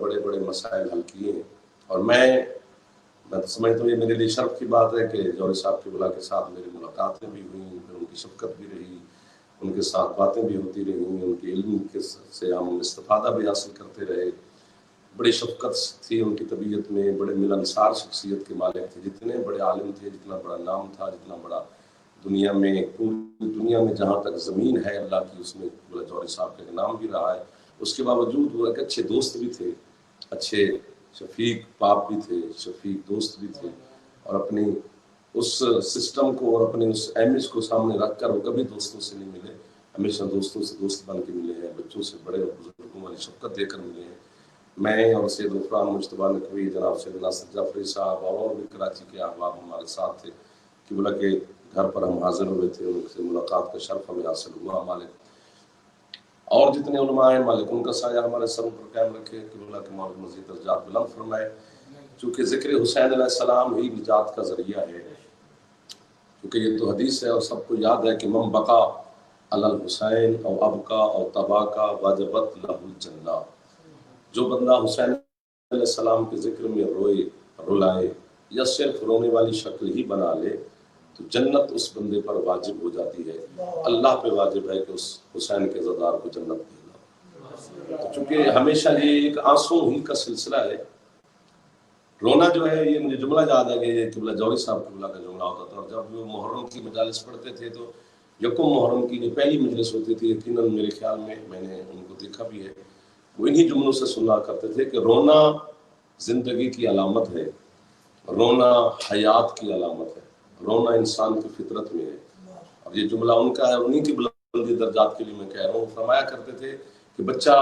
بڑے بڑے مسائل حل کیے ہیں، اور میں تو سمجھتا ہوں یہ میرے لیے شرف کی بات ہے کہ جوہری صاحب قبلہ کے ساتھ میری ملاقاتیں بھی ہوئیں، پھر ان کی شفقت بھی رہی، ان کے ساتھ باتیں بھی ہوتی رہی، ان کے علم سے ہم استفادہ بھی حاصل کرتے رہے۔ بڑی شفقت تھی ان کی طبیعت میں، بڑے ملنسار شخصیت کے مالک تھے، جتنے بڑے عالم تھے، جتنا بڑا نام تھا، جتنا بڑا دنیا میں، پوری دنیا میں جہاں تک زمین ہے اللہ کی، اس میں قبلہ جوہری صاحب کا نام بھی رہا ہے۔ اس کے باوجود وہ ایک اچھے دوست بھی تھے، اچھے شفیق باپ بھی تھے، شفیق دوست بھی تھے، اور اپنی اس سسٹم کو اور اپنے اس امیج کو سامنے رکھ کر وہ کبھی دوستوں سے نہیں ملے، ہمیشہ دوستوں سے دوست بن کے ملے ہیں، بچوں سے بڑے بزرگوں والی شفقت دے کر ملے ہیں۔ میں اور سید غفران مجتبیٰ نقوی، جناب سید ناصر جعفری صاحب اور بھی کراچی کے احباب ہمارے ساتھ تھے، قبلہ کے گھر پر ہم حاضر ہوئے تھے، ان سے ملاقات کا شرف ہمیں حاصل ہوا۔ مالک اور جتنے علماء ہیں، مالک ان کا سایہ ہمارے سروں پر قائم رکھے، قبلہ کے مالک مزید درجات بلند فرمائے۔ چونکہ ذکر حسین علیہ السلام ہی نجات کا ذریعہ ہے، کیونکہ یہ تو حدیث ہے اور سب کو یاد ہے کہ من بقا علی الحسین او ابقا او تباکا وجبت لہ الجنہ، جو بندہ حسین علیہ السلام کے ذکر میں روئے، رلائے، یا صرف رونے والی شکل ہی بنا لے تو جنت اس بندے پر واجب ہو جاتی ہے۔ اللہ پہ واجب ہے کہ اس حسین کے زادار کو جنت دینا۔ تو چونکہ ہمیشہ یہ ایک آنسوں ہی کا سلسلہ ہے، رونا جو ہے، یہ مجھے جملہ یاد ہے کہ یہ قبلہ جوہری صاحب قبلہ کا جملہ ہوتا تھا، اور جب وہ محرم کی مجالس پڑھتے تھے تو یکم محرم کی جو پہلی مجلس ہوتی تھی، یقیناً میرے خیال میں نے ان کو دیکھا بھی ہے، وہ انہی جملوں سے سنا کرتے تھے کہ رونا زندگی کی علامت ہے، رونا حیات کی علامت ہے، رونا انسان کی فطرت میں ہے۔ اور یہ جملہ ان کا ہے، انہی کی بلندی درجات کے لیے میں کہہ رہا ہوں۔ فرمایا کرتے تھے کہ بچہ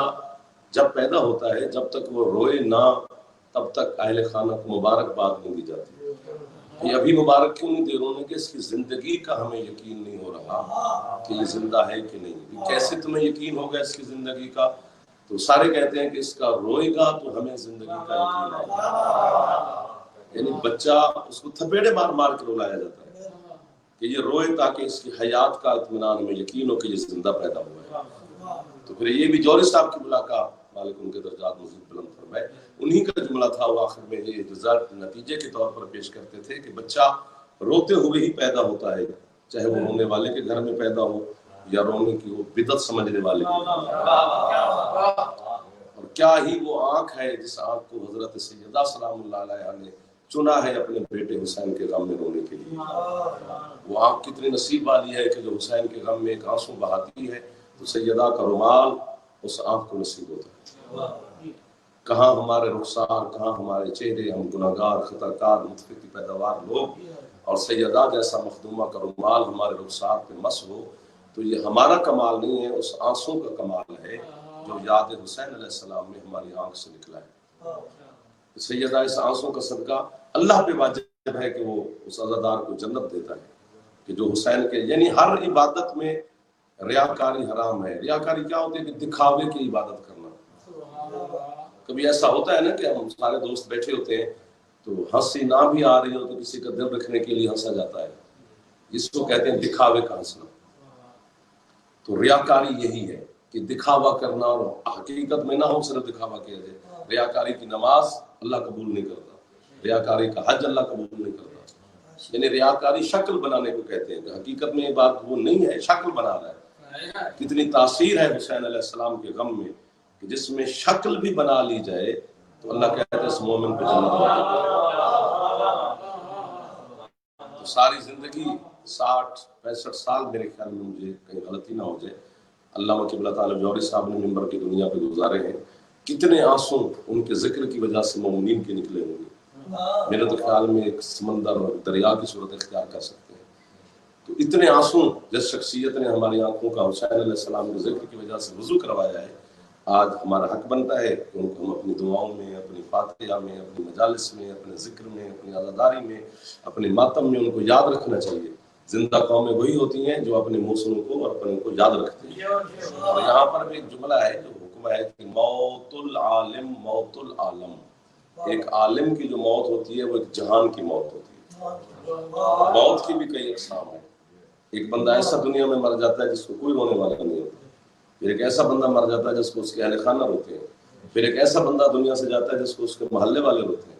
جب پیدا ہوتا ہے، جب تک وہ روئے نہ تب تک اہل خانہ کو مبارکباد نہیں دی جاتی۔ یہ ابھی مبارک کیوں نہیں دے رونے کہ اس کی زندگی کا ہمیں یقین نہیں ہو رہا کہ یہ زندہ ہے کہ نہیں۔ کیسے تمہیں یقین ہوگا اس کی زندگی کا؟ تو سارے کہتے ہیں کہ اس کا روئے گا تو ہمیں زندگی کا یقین آئے۔ یعنی بچہ اس کو تھپیڑے مار مار کے رلایا جاتا ہے کہ یہ روئے تاکہ اس کی حیات کا اطمینان ہمیں یقین ہو کہ یہ زندہ پیدا ہوا ہے۔ تو پھر یہ بھی جوہری صاحب کی قبلہ کا مالک ان کے درجات مزید بلند فرمائے، انہی کا جملہ تھا۔ وہ آخر میں یہ رزلٹ نتیجے کے طور پر پیش کرتے تھے کہ بچہ روتے ہوئے ہی پیدا ہوتا ہے، چاہے وہ رونے والے کے گھر میں پیدا ہو یا رونے کی وہ بدعت سمجھنے والے کے گھر میں۔ اور کیا ہی وہ آنکھ ہے جس آنکھ کو حضرت سیدہ سلام اللہ علیہ نے چنا ہے اپنے بیٹے حسین کے غم میں رونے کے لیے۔ وہ آنکھ کتنی نصیب والی ہے کہ جو حسین کے غم میں ایک آنسو بہاتی ہے تو سیدہ کا رومال اس آنکھ کو نصیب ہوتا ہے۔ کہاں ہمارے رخسار، کہاں ہمارے چہرے، ہم گناہگار، خطاکار، مطفی کی پیداوار لوگ، اور سیدہ جیسا مخدومہ کا رومال ہمارے رخسار پہ مس ہو تو یہ ہمارا کمال نہیں ہے، اس آنسوں کا کمال ہے جو یاد حسین علیہ السلام میں ہماری آنکھ سے نکلا ہے۔ سیدہ اس آنسوں کا صدقہ اللہ پہ واجب ہے کہ وہ اس عزادار کو جنت دیتا ہے، کہ جو حسین کے، یعنی ہر عبادت میں ریاکاری حرام ہے۔ ریاکاری کیا ہوتی ہے؟ کہ دکھاوے کی عبادت کرنا۔ کبھی ایسا ہوتا ہے نا کہ ہم سارے دوست بیٹھے ہوتے ہیں تو ہنسی نہ بھی آ رہی ہو تو کسی کا دل رکھنے کے لیے ہنسا جاتا ہے، اس کو کہتے ہیں دکھاوے کا ہنسنا۔ تو ریاکاری یہی ہے کہ دکھاوا کرنا، اور حقیقت میں نہ ہو، صرف دکھاوا کیا جائے۔ ریاکاری کی نماز اللہ قبول نہیں کرتا، ریاکاری کا حج اللہ قبول نہیں کرتا۔ یعنی ریاکاری شکل بنانے کو کہتے ہیں، کہ حقیقت میں یہ بات وہ نہیں ہے، شکل بنا رہا ہے۔ کتنی تاثیر ہے حسین علیہ السلام کے غم میں کہ جس میں شکل بھی بنا لی جائے تو اللہ کہتے ہیں اس مومن کو جنت واجب ہے۔ تو ساری زندگی 60-65 سال میرے خیال میں، مجھے کہیں غلطی نہ ہو جائے، علامہ قبلہ تعالی جوہری صاحب نے منبر کی دنیا پہ گزارے ہیں۔ کتنے آنسو ان کے ذکر کی وجہ سے مومنین کے نکلے ہوں گے، میرے تو خیال میں ایک سمندر اور دریا کی صورت اختیار کر سکتے ہیں۔ تو اتنے آنسو جس شخصیت نے ہماری آنکھوں کا حسین علیہ السلام کے ذکر کی وجہ سے وضو کروایا ہے، آج ہمارا حق بنتا ہے کہ ان کو ہم اپنی دعاؤں میں، اپنی فاتحہ میں، اپنی مجالس میں، اپنے ذکر میں، اپنی عزاداری میں، اپنے ماتم میں ان کو یاد رکھنا چاہیے۔ زندہ قومیں وہی ہوتی ہیں جو اپنے محسنوں کو اور اپنے کو یاد رکھتے ہیں۔ اور یہاں پر بھی ایک جملہ ہے جو حکم ہے کہ موت العالم موت العالم، ایک عالم کی جو موت ہوتی ہے وہ ایک جہان کی موت ہوتی ہے۔ موت کی بھی کئی اقسام ہیں۔ ایک بندہ ایسا دنیا میں مر جاتا ہے جس کو کوئی رونے والا نہیں ہوتا، پھر ایک ایسا بندہ مر جاتا ہے جس کو اس کے اہل خانہ روتے ہیں، پھر ایک ایسا بندہ دنیا سے جاتا ہے جس کو اس کے محلے والے روتے ہیں،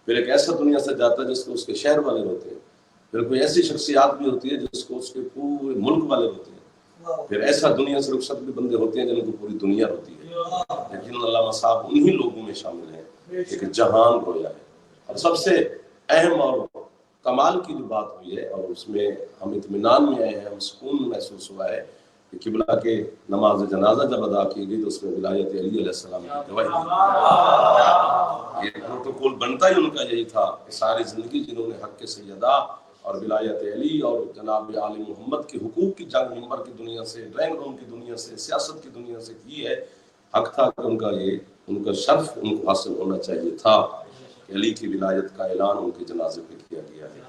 پھر ایک ایسا دنیا سے جاتا ہے جس کو اس کے شہر والے روتے ہیں، پھر کوئی ایسی شخصیات بھی ہوتی ہے جس کو اس کے پورے ملک والے روتے ہیں، پھر ایسا دنیا سے رخصت بھی بندے ہوتے ہیں جن کو پوری دنیا روتی ہے، لیکن علامہ صاحب انہی لوگوں میں شامل ہیں کہ جہان رویا ہے۔ اور سب سے اہم اور کمال کی جو بات ہوئی ہے، اور اس میں ہم اطمینان میں آئے ہیں، ہم سکون محسوس ہوا ہے کہ قبلہ کے نماز جنازہ جب ادا کی گئی تو اس میں ولایت علی علیہ السلام کی گواہی دی۔ یہ پروٹوکول بنتا ہی ان کا یہی تھا کہ ساری زندگی جنہوں نے حق کے سیدہ اور ولایت علی اور جناب آل محمد کے حقوق کی جنگ ممبر کی دنیا سے، ڈرائنگ روم کی دنیا سے، سیاست کی دنیا سے کی ہے، حق تھا کہ ان کا شرف ان کو حاصل ہونا چاہیے تھا کہ علی کی ولایت کا اعلان ان کے جنازے پہ کیا گیا ہے۔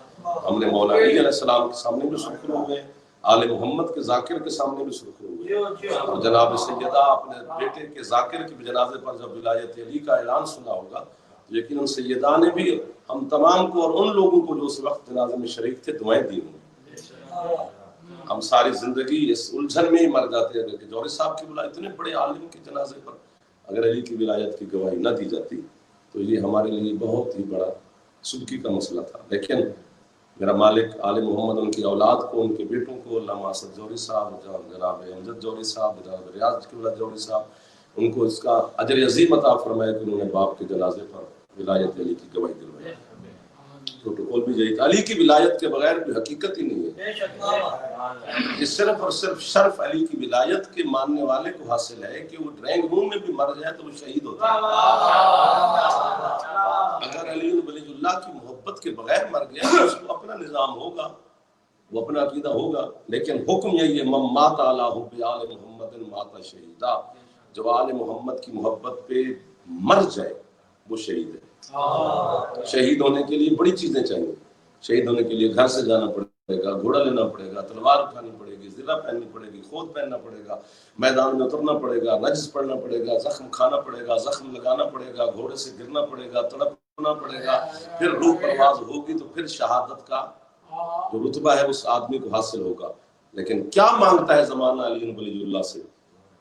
ہم نے مولا علی علیہ السلام کے سامنے بھی سرخرو ہوئے، آل محمد کے ذاکر کے سامنے بھی سرخرو ہوئے، اور جناب سیدہ اپنے بیٹے کے ذاکر کے جنازے پر جب ولایت علی کا اعلان سنا ہوگا تو یقیناً سیدہ نے بھی ہم تمام کو اور ان لوگوں کو جو اس وقت جنازے میں شریک تھے دعائیں دی ہوں۔ ہم ساری زندگی اس الجھن میں ہی مر جاتے ہیں کہ جوہری صاحب کی ولایت، اتنے بڑے عالم کے جنازے پر اگر علی کی ولایت کی گواہی نہ دی جاتی تو یہ ہمارے لیے بہت ہی بڑا سبکی کا مسئلہ تھا۔ لیکن میرا مالک آل محمد ان کی اولاد کو، ان کے بیٹوں کو، علامہ اسد جوہری صاحب، جناب امجد جوہری صاحب، جناب ریاض قبلہ جوہری صاحب، ان کو اس کا اجر عظیم عطا فرمائے کہ انہوں نے باپ کے جنازے پر ولایت علی کی گواہی دلوائی۔ پروٹوکول بھی یہی تھا، علی کی ولایت کے بغیر کوئی حقیقت ہی نہیں ہے۔ یہ صرف اور صرف شرف علی کی ولایت کے ماننے والے کو حاصل ہے کہ وہ ڈرائنگ روم میں بھی مر جائے تو وہ شہید ہوتا ہے۔ اگر علی ولی اللہ کی محبت کے بغیر مر گیا تو اس کو اپنا نظام ہوگا، وہ اپنا عقیدہ ہوگا، لیکن حکم یہی ہے من مات علی حب آل محمد مات شہیدا، جو آل محمد کی محبت پہ مر جائے وہ شہید ہے۔ شہید ہونے کے لیے بڑی چیزیں چاہیے، شہید ہونے کے لیے گھر سے جانا پڑے گا، گھوڑا لینا پڑے گا، تلوار اٹھانی پڑے گی، زرہ پہننی پڑے گی، خود پہننا پڑے گا، میدان میں اترنا پڑے گا، نجس پڑھنا پڑے گا، زخم کھانا پڑے گا، زخم لگانا پڑے گا، گھوڑے سے گرنا پڑے گا، تڑپنا پڑے گا، پھر روح پرواز ہوگی تو پھر شہادت کا جو رتبہ ہے اس آدمی کو حاصل ہوگا۔ لیکن کیا مانگتا ہے زمانہ علی ولی اللہ سے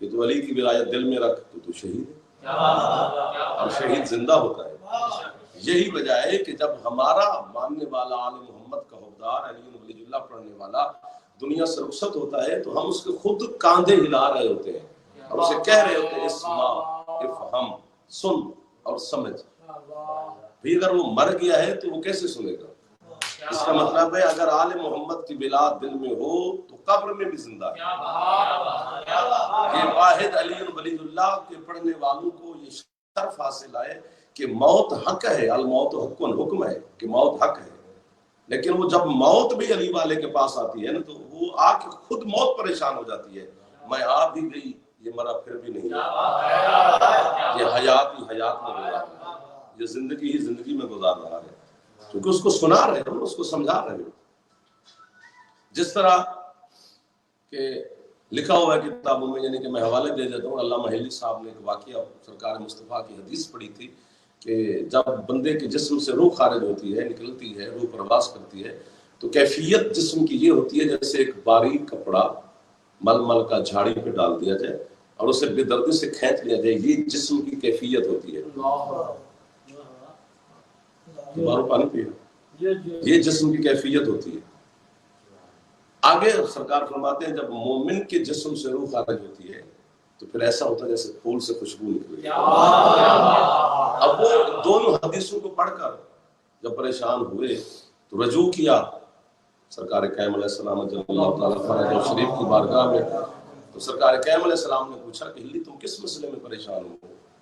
کہ تو علی کی ولایت دل میں رکھ تو شہید ہے، اور شہید زندہ ہوتا ہے۔ یہی وجہ ہے کہ جب ہمارا ماننے والا آل محمد کا حقدار علی ولی اللہ پڑھنے والا دنیا سے رخصت ہوتا ہے تو ہم اس کے خود کاندھے ہلا رہے ہوتے ہیں اور اسے کہہ رہے ہوتے ہیں اسمع افہم، سن اور سمجھ۔ بھی اگر وہ مر گیا ہے تو وہ کیسے سنے گا؟ اس کا مطلب ہے اگر آل محمد کی بلا دل میں ہو تو قبر میں بھی زندہ ہے۔ یہ واحد علی ولی اللہ کے پڑھنے والوں کو یہ شرف حاصل ہے کہ موت حق ہے، الموت حق، حکم ہے کہ موت حق ہے، لیکن وہ جب موت بھی علی والے کے پاس آتی ہے نا تو وہ آ کے خود موت پریشان ہو جاتی ہے، میں آ بھی گئی یہ مرا پھر بھی نہیں آیا، یہ حیات ہی حیات میں گزار رہا ہے، یہ زندگی ہی زندگی میں گزار رہا ہے، کیونکہ اس کو سنا رہے ہیں، اس کو سمجھا رہے ہیں۔ جس طرح کہ لکھا ہوا ہے کتابوں میں، یعنی کہ میں حوالے دے دیتا ہوں، علامہ حلی صاحب نے ایک واقعہ سرکار مصطفیٰ کی حدیث پڑھی تھی کہ جب بندے کے جسم سے روح خارج ہوتی ہے، نکلتی ہے، روح پرواز کرتی ہے تو کیفیت جسم کی یہ ہوتی ہے جیسے ایک باریک کپڑا مل مل کا جھاڑی پہ ڈال دیا جائے اور اسے بے دردی سے کھینچ لیا جائے، یہ جسم کی کیفیت ہوتی ہے۔ دوبارہ پانی پیا، یہ جسم کی کیفیت ہوتی ہے۔ آگے سرکار فرماتے ہیں جب مومن کے جسم سے روح خارج ہوتی ہے تو پھر ایسا ہوتا ہے جیسے پھول سے خوشبو نکل رہی ہے۔ اب وہ دونوں حدیثوں کو پڑھ کر جب پریشان ہوئے تو رجوع کیا سرکار قائم علیہ السلام جل اللہ تعالیٰ فرج شریف کی بارگاہ میں، تو سرکار قائم علیہ السلام نے پوچھا کہ حلی تم کس مسئلے میں پریشان ہو؟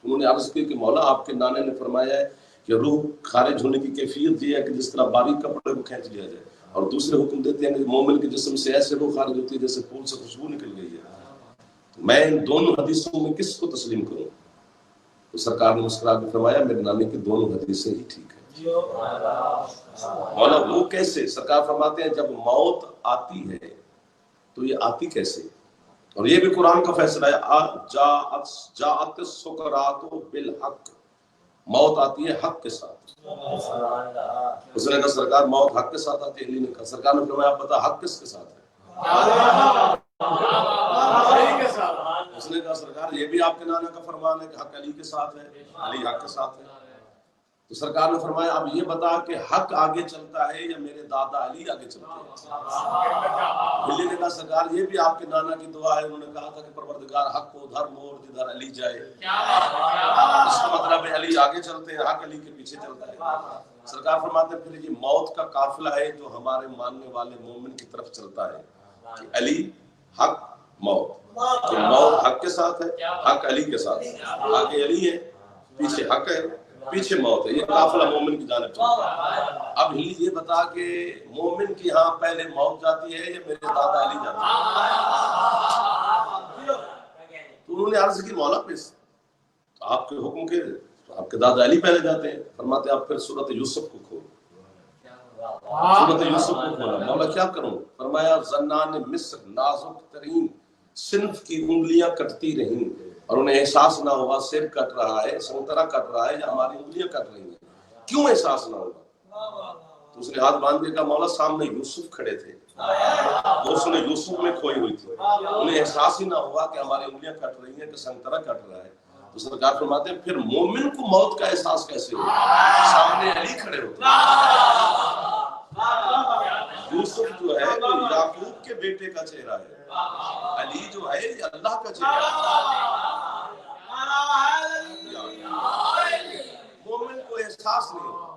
انہوں نے عرض کی کہ مولا آپ کے نانے نے فرمایا ہے کہ روح خارج ہونے کی کیفیت یہ ہے کہ جس طرح باریک کپڑے کو کھینچ لیا جائے، اور دوسرے حکم دیتے ہیں کہ مومن کے جسم سے ایسے روح خارج ہوتی ہے جیسے پھول سے خوشبو نکل گئی ہے۔ میں ان دونوں حدیثوں میں کس کو تسلیم کروں؟ تو سرکار نے مسکرا کے فرمایا میرے نانے کی دونوں حدیثیں ہی ٹھیک ہے۔ مولا وہ کیسے؟ سرکار فرماتے ہیں جب موت آتی ہے تو یہ آتی کیسے؟ اور یہ بھی قرآن کا فیصلہ ہے، جاءت السکرات بالحق، موت آتی ہے حق کے ساتھ۔ اس نے کہا سرکار موت حق کے ساتھ آتی ہے؟ علی نے کہا، سرکار نے فرمایا آپ بتا حق کس کے ساتھ ہے؟ اس نے کہا سرکار یہ بھی آپ کے نانا کا فرمان ہے کہ حق علی کے ساتھ ہے، علی حق کے ساتھ ہے۔ تو سرکار نے فرمایا اب یہ بتا کہ حق آگے چلتا ہے یا میرے دادا علی آگے چلتے ہیں؟ بلی نے کہا سرکار یہ بھی آپ کے نانا کی دعا ہے، انہوں نے کہا تھا کہ پروردگار حق کو ادھر موڑ جدھر علی جائے، اس کا مطلب ہے علی آگے چلتے ہیں، حق علی کے پیچھے چلتا ہے۔ سرکار فرماتے ہیں پھر یہ موت کا قافلہ ہے جو ہمارے ماننے والے مومن کی طرف چلتا ہے کہ علی حق موت، تو موت حق کے ساتھ ہے، حق علی کے ساتھ ہے، آگے علی ہے پیچھے حق ہے پیچھے موت ہے، یہ قافلہ مومن کی جانب چلتا ہے۔ اب ہی یہ بتا کہ مومن کی ہاں پہلے موت جاتی ہے یا میرے دادا علی جاتے ہیں؟ تو انہوں نے عرض کی مولا پہ آپ کے حکم کے آپ کے دادا علی پہلے جاتے ہیں۔ فرماتے آپ پھر سورۃ یوسف کو کھولو، سورۃ یوسف کو کھولا۔ مولا کیا کروں؟ فرمایا زنان مصر نازک ترین صنف کی انگلیاں کٹتی رہیں اور انہیں احساس نہ ہوا سیب کٹ رہا ہے، سنترا کٹ رہا ہے یا ہماری انگلیاں کٹ رہی ہیں، کیوں احساس نہ ہوگا؟ تو اس نے ہاتھ باندھ کے کہا مولا سامنے یوسف کھڑے تھے، اس نے یوسف میں کھوئی ہوئی تھی، انہیں احساس ہی نہ ہوا کہ ہماری انگلیاں کٹ رہی ہیں کہ سنترا کٹ رہا ہے۔ تو سرکار فرماتے ہیں پھر مومن کو موت کا احساس کیسے ہو؟ سامنے علی کھڑے ہوتے ہیں۔ یوسف جو ہے وہ یعقوب کے بیٹے کا چہرہ ہے، علی جو ہے یہ اللہ کا چہرہ ہے۔ مومن کو احساس نہیں ہوتا۔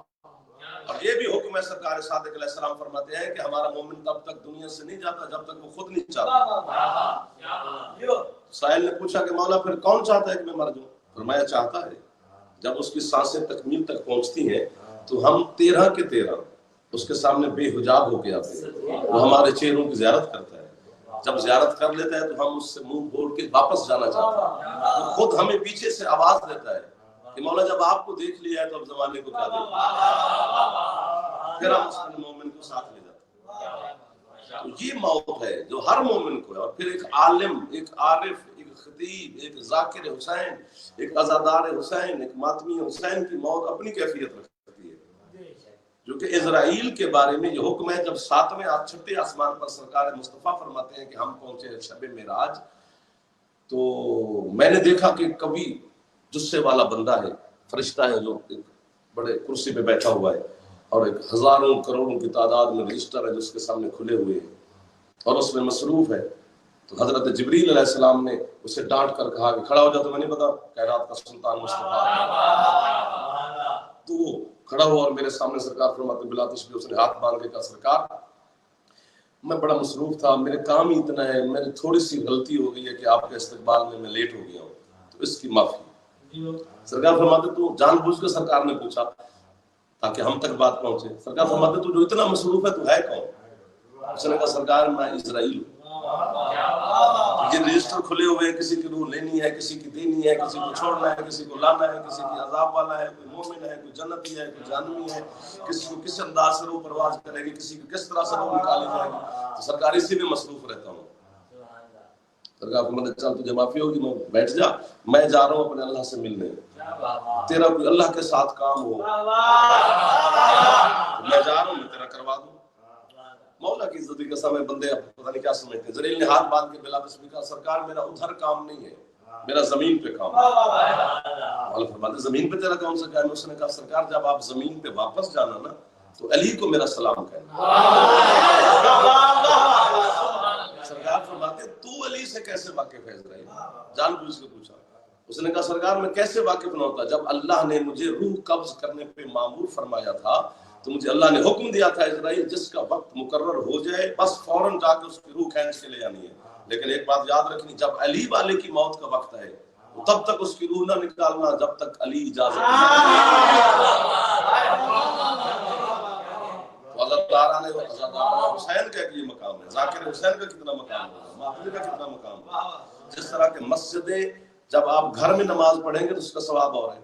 اور یہ بھی حکم ہے سرکار صادق علیہ السلام فرماتے ہیں کہ ہمارا مومن تب تک دنیا سے نہیں جاتا جب تک وہ خود نہیں چاہتا۔ سائل نے پوچھا کہ مولا پھر کون چاہتا ہے کہ میں مر جاؤں؟ فرمایا چاہتا ہے جب اس کی سانسیں تکمیل تک پہنچتی ہیں تو ہم 13 کے 13 اس کے سامنے بے حجاب ہو کے آتے ہیں، وہ ہمارے چہروں کی زیارت کرتا ہے، جب زیارت کر لیتا ہے تو ہم اس سے منہ موڑ کے واپس جانا چاہتا ہے، وہ خود ہمیں پیچھے سے آواز دیتا ہے کہ مولا جب آپ کو دیکھ لیا ہے تو اب زمانے کو کیا دیکھیں، پھر ہم اس مومن کو ساتھ لے جاتے ہیں۔ تو یہ موت ہے جو ہر مومن کو ہے۔ اور پھر ایک عالم، ایک عارف، ایک خطیب، ایک ذاکر حسین، ایک عزادار حسین، ایک ماتمی حسین کی موت اپنی کیفیت رکھتی ہے، جو کہ اسرائیل کے بارے میں یہ حکم ہے۔ جب 7ویں 6 آسمان پر سرکار مصطفیٰ فرماتے ہیں کہ ہم پہنچے شب معراج، تو میں نے دیکھا کہ کبھی جسے والا بندہ ہے، فرشتہ ہے جو ایک بڑے کرسی پہ بیٹھا ہوا ہے اور ایک ہزاروں کروڑوں کی تعداد میں رجسٹر ہے جو اس کے سامنے کھلے ہوئے ہیں اور اس میں مصروف ہے۔ تو حضرت جبریل علیہ السلام نے اسے ڈانٹ کر کہا کہ کھڑا ہو جا، تمہیں نہیں پتا کائنات کا سلطان مصطفیٰ ہے؟ تو وہ کھڑا ہوا اور میرے سامنے سرکار فرماتے بلا تشبیہ اس نے ہاتھ باندھ کے کہا سرکار میں بڑا مصروف تھا، میرے کام ہی اتنا ہے، میری تھوڑی سی غلطی ہو گئی ہے کہ آپ کے استقبال میں لیٹ ہو گیا ہوں، تو اس کی معافی۔ سرکار فرماتے تو جان بوجھ کے سرکار نے پوچھا تاکہ ہم تک بات پہنچے۔ سرکار فرماتے تو جو اتنا مصروف ہے تو ہے کون؟ اس نے کہا سرکار میں اسرائیل ہوں، یہ رجسٹر کھلے ہوئے ہیں، کسی کی روح لینی ہے، کسی کی دینی ہے، کسی کو چھوڑنا ہے، کسی کو لانا ہے، کسی کی عذاب والا ہے، کوئی مومن ہے، کوئی جنتی ہے، کوئی جہنمی ہے، کسی کو کس انداز سے روح پرواز کرے گی، کسی کو کس طرح سے روح نکالی جائے گی۔ تو سرکار اسی میں مصروف رہتا ہوں۔ سرکار کو مدد چل تجھے معافی ہوگی، میں بیٹھ جا، میں جا رہا ہوں اپنے اللہ سے ملنے، تیرا کوئی اللہ کے ساتھ کام ہو میں جا رہا ہوں، میں تیرا کروا دوں۔ مولا کی عزت کی قسم ہے، بندے پتہ نہیں کیا سمجھتے ہیں۔ زلیل نے ہاتھ باندھ کے بلا تسبیح کہا سرکار میرا ادھر کام نہیں ہے، میرا زمین پہ کام ہے۔ مولا فرماتے زمین پہ تیرا کون سا کام ہے؟ اس نے کہا سرکار جب آپ زمین پہ واپس جانا نا تو علی کو میرا سلام کہنا۔ سرکار فرماتے تو علی سے کیسے واقف ہے اسرائیل؟ جان بوجھ کے پوچھا۔ اس نے کہا سرکار میں کیسے واقف نہ ہوتا؟ جب اللہ نے مجھے روح قبض کرنے پہ مامور فرمایا تھا تو مجھے اللہ نے حکم دیا تھا اسرائیل جس کا وقت مقرر ہو جائے بس فوراً جا کے اس کی روح کھینچ کے لے جانی ہے، لیکن ایک بات یاد رکھنی، جب علی والے کی موت کا وقت ہے تب تک اس کی روح نہ نکالنا جب تک علی اجازت حسین کا یہ مقام ہے، ذاکر حسین کا کتنا مقام ہوگا، ماتمی کا کتنا مقام ہوگا۔ جس طرح کہ مسجدیں جب آپ گھر میں نماز پڑھیں گے تو اس کا ثواب اور ہے،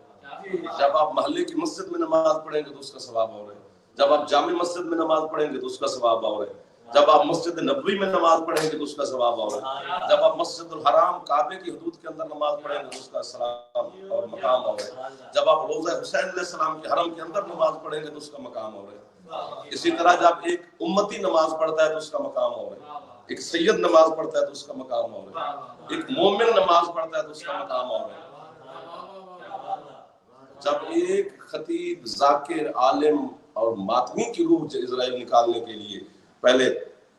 جب آپ محلے کی مسجد میں نماز پڑھیں گے تو اس کا ثواب اور ہے، جب آپ جامع مسجد میں نماز پڑھیں گے تو اس کا ثواب اور ہے۔ جب آپ مسجد نبوی میں نماز پڑھیں گے تو اس کا ثواب ہوگا، جب آپ مسجد الحرام کعبے کی حدود کے اندر نماز پڑھیں گے تو اس کا ثواب اور مقام ہوگا، جب آپ روضہ حسین علیہ السلام کے حرم کے اندر نماز پڑھیں گے تو اس کا مقام ہوگا۔ اسی طرح جب ایک امتی نماز پڑھتا ہے تو اس کا مقام ہوگا، ایک سید نماز پڑھتا ہے تو اس کا مقام ہوگا، ایک مومن نماز پڑھتا ہے تو اس کا مقام ہوگا۔ جب ایک خطیب، ذاکر، عالم اور ماتمی کی روح اسرائیل نکالنے کے لیے پہلے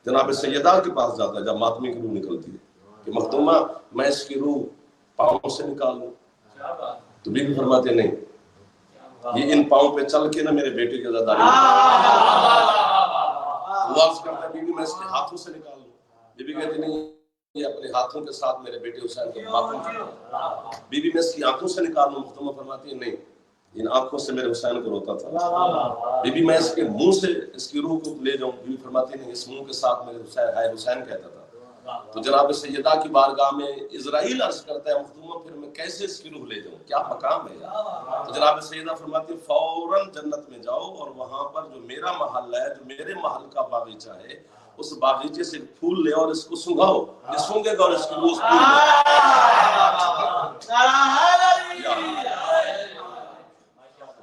جناب سیدہ کے پاس جاتا ہے، جب ماتمی کی روح نکلتی ہے کہ مخدومہ میں اس کی روح پاؤں سے نکال لوں، تو بی بی فرماتے نہیں، یہ ان پاؤں پہ چل کے نہ میرے بیٹے کی عزاداری وہ عرض کرتا ہے بی بی میں اس کے ہاتھوں سے نکال لوں، بی بی کہتی نہیں، یہ اپنے ہاتھوں کے ساتھ میرے بیٹے حسین کے ماتم کرتا، بی بی میں اس کی آنکھوں سے نکال لوں، مخدومہ فرماتی ہے نہیں، ان آنکھوں سے میرے حسین کو روتا تھا، بی بی میں اس کے منہ سے اس کی روح کو لے جاؤں، بی بی فرماتی نہیں، اس منہ کے ساتھ میرے حسین ہے حسین کہتا تھا۔ تو جناب سیدہ کی بارگاہ میں اسرائیل عرض کرتا ہے مخدومہ پھر میں کیسے اس کی روح لے جاؤں، کیا مقام ہے یار؟ تو جناب سیدہ فرماتی فوراً جنت میں جاؤ اور وہاں پر جو میرا محل ہے، جو میرے محل کا باغیچہ ہے، اس باغیچے سے پھول لے اور اس کو سنگھاؤ، یہ سونگے گا اور اس کی روح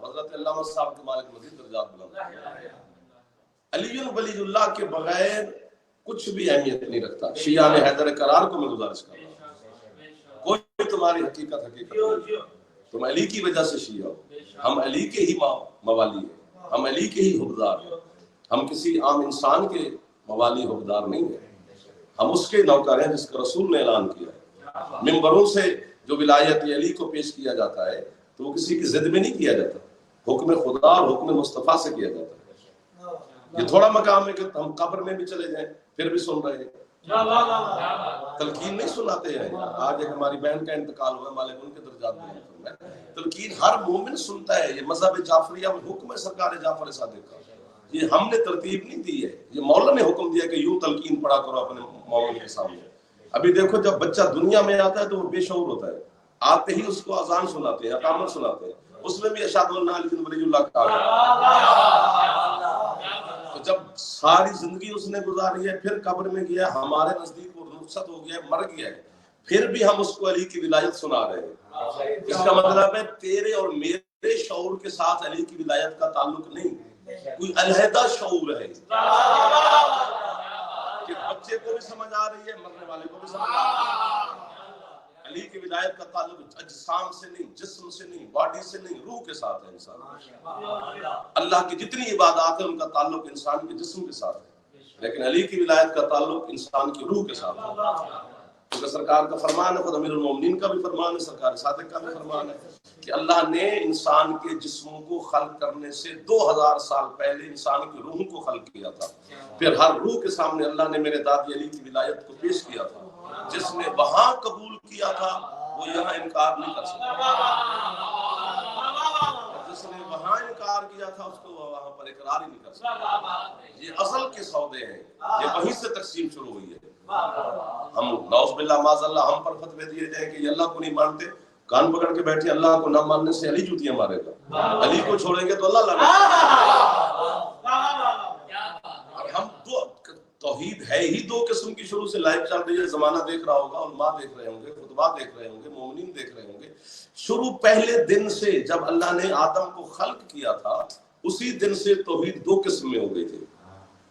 حضرت علامہ صاحب کے مالک مزید درجات بلند۔ علی ولی اللہ کے بغیر کچھ بھی اہمیت نہیں رکھتا۔ شیعہ نے حیدر کرار کو میں گزارش کر رہا ہوں، کوئی تمہاری حقیقت نہیں، تم علی کی وجہ سے شیعہ ہو، ہم علی کے ہی موالی ہیں، ہم علی کے ہی حقدار ہیں، ہم کسی عام انسان کے موالی حقدار نہیں ہیں، ہم اس کے نوکر ہیں جس کا رسول نے اعلان کیا ہے۔ ممبروں سے جو ولایت علی کو پیش کیا جاتا ہے تو وہ کسی کی ضد میں نہیں کیا جاتا، حکم خدا اور حکم مصطفیٰ سے کیا جاتا ہے۔ یہ تھوڑا مقام ہے کہ ہم قبر میں بھی چلے جائیں پھر بھی سن رہے ہیں، تلقین نہیں سناتے ہیں۔ آج ایک ہماری بہن کا انتقال ہوا، مالک ان کے درجات بلند فرمائے، تلقین ہر مومن سنتا ہے، یہ مذہب جعفریہ میں حکم ہے سرکار جعفر صادق کا، یہ ہم نے ترتیب نہیں دی ہے، یہ مولا نے حکم دیا کہ یوں تلقین پڑھا کرو اپنے مومن کے سامنے۔ ابھی دیکھو جب بچہ دنیا میں آتا ہے تو وہ بے شعور ہوتا ہے، آتے ہی اس کو اذان سناتے ہیں، اقامت سناتے ہیں، اس میں بھی اشہد ان لا الہ الا اللہ ولی اللہ کہا ہے۔ تو جب ساری زندگی اس نے گزاری ہے، پھر قبر میں گیا، ہمارے نزدیک وہ رخصت ہو گیا ہے، مر گیا ہے، پھر بھی ہم اس کو علی کی ولایت سنا رہے ہیں۔ اس کا مطلب ہے تیرے اور میرے شعور کے ساتھ علی کی ولایت کا تعلق نہیں، کوئی علیحدہ شعور ہے کہ بچے کو بھی سمجھ آ رہی ہے، مرنے والے کو بھی سمجھ آ رہی ہے۔ علی کی ولایت کا تعلق اجسام سے نہیں، جسم سے نہیں، باڈی سے نہیں، روح کے ساتھ ہے انسان۔ اللہ کی جتنی عبادات ہیں ان کا تعلق انسان کے جسم کے ساتھ ہے، لیکن علی کی ولایت کا تعلق انسان کی روح کے ساتھ ہے۔ کیونکہ سرکار کا فرمان ہے، خود امیر المومنین کا بھی فرمان ہے، سرکار صادق کا بھی فرمان ہے کہ اللہ نے انسان کے جسموں کو خلق کرنے سے 2000 سال پہلے انسان کی روح کو خلق کیا تھا، پھر ہر روح کے سامنے اللہ نے میرے دادی علی کی ولایت کو پیش کیا تھا، جس نے وہاں قبول کیا تھا وہ یہاں انکار نہیں کر سکتا، جس نے وہاں انکار کیا تھا اس کو وہاں پر اقرار ہی نہیں کر سکتا۔ یہ اصل کے سودے ہیں، یہ وہیں سے تقسیم شروع ہوئی ہے۔ ہم نعوذ باللہ معاذ اللہ ہم پر فتوے دیے جائیں کہ یہ اللہ کو نہیں مانتے، کان پکڑ کے بیٹھے، اللہ کو نہ ماننے سے علی جوتیاں مارے گا، علی کو چھوڑیں گے تو اللہ لعنت۔ اور ہم تو توحید ہے ہی دو قسم کی، شروع سے لائف چل رہی ہے، زمانہ دیکھ رہا ہوگا، علماء دیکھ رہے ہوں گے، خطبہ دیکھ رہے ہوں گے، مومنین دیکھ رہے ہوں گے، شروع پہلے دن سے جب اللہ نے آدم کو خلق کیا تھا اسی دن سے توحید دو قسم میں ہو گئی تھی،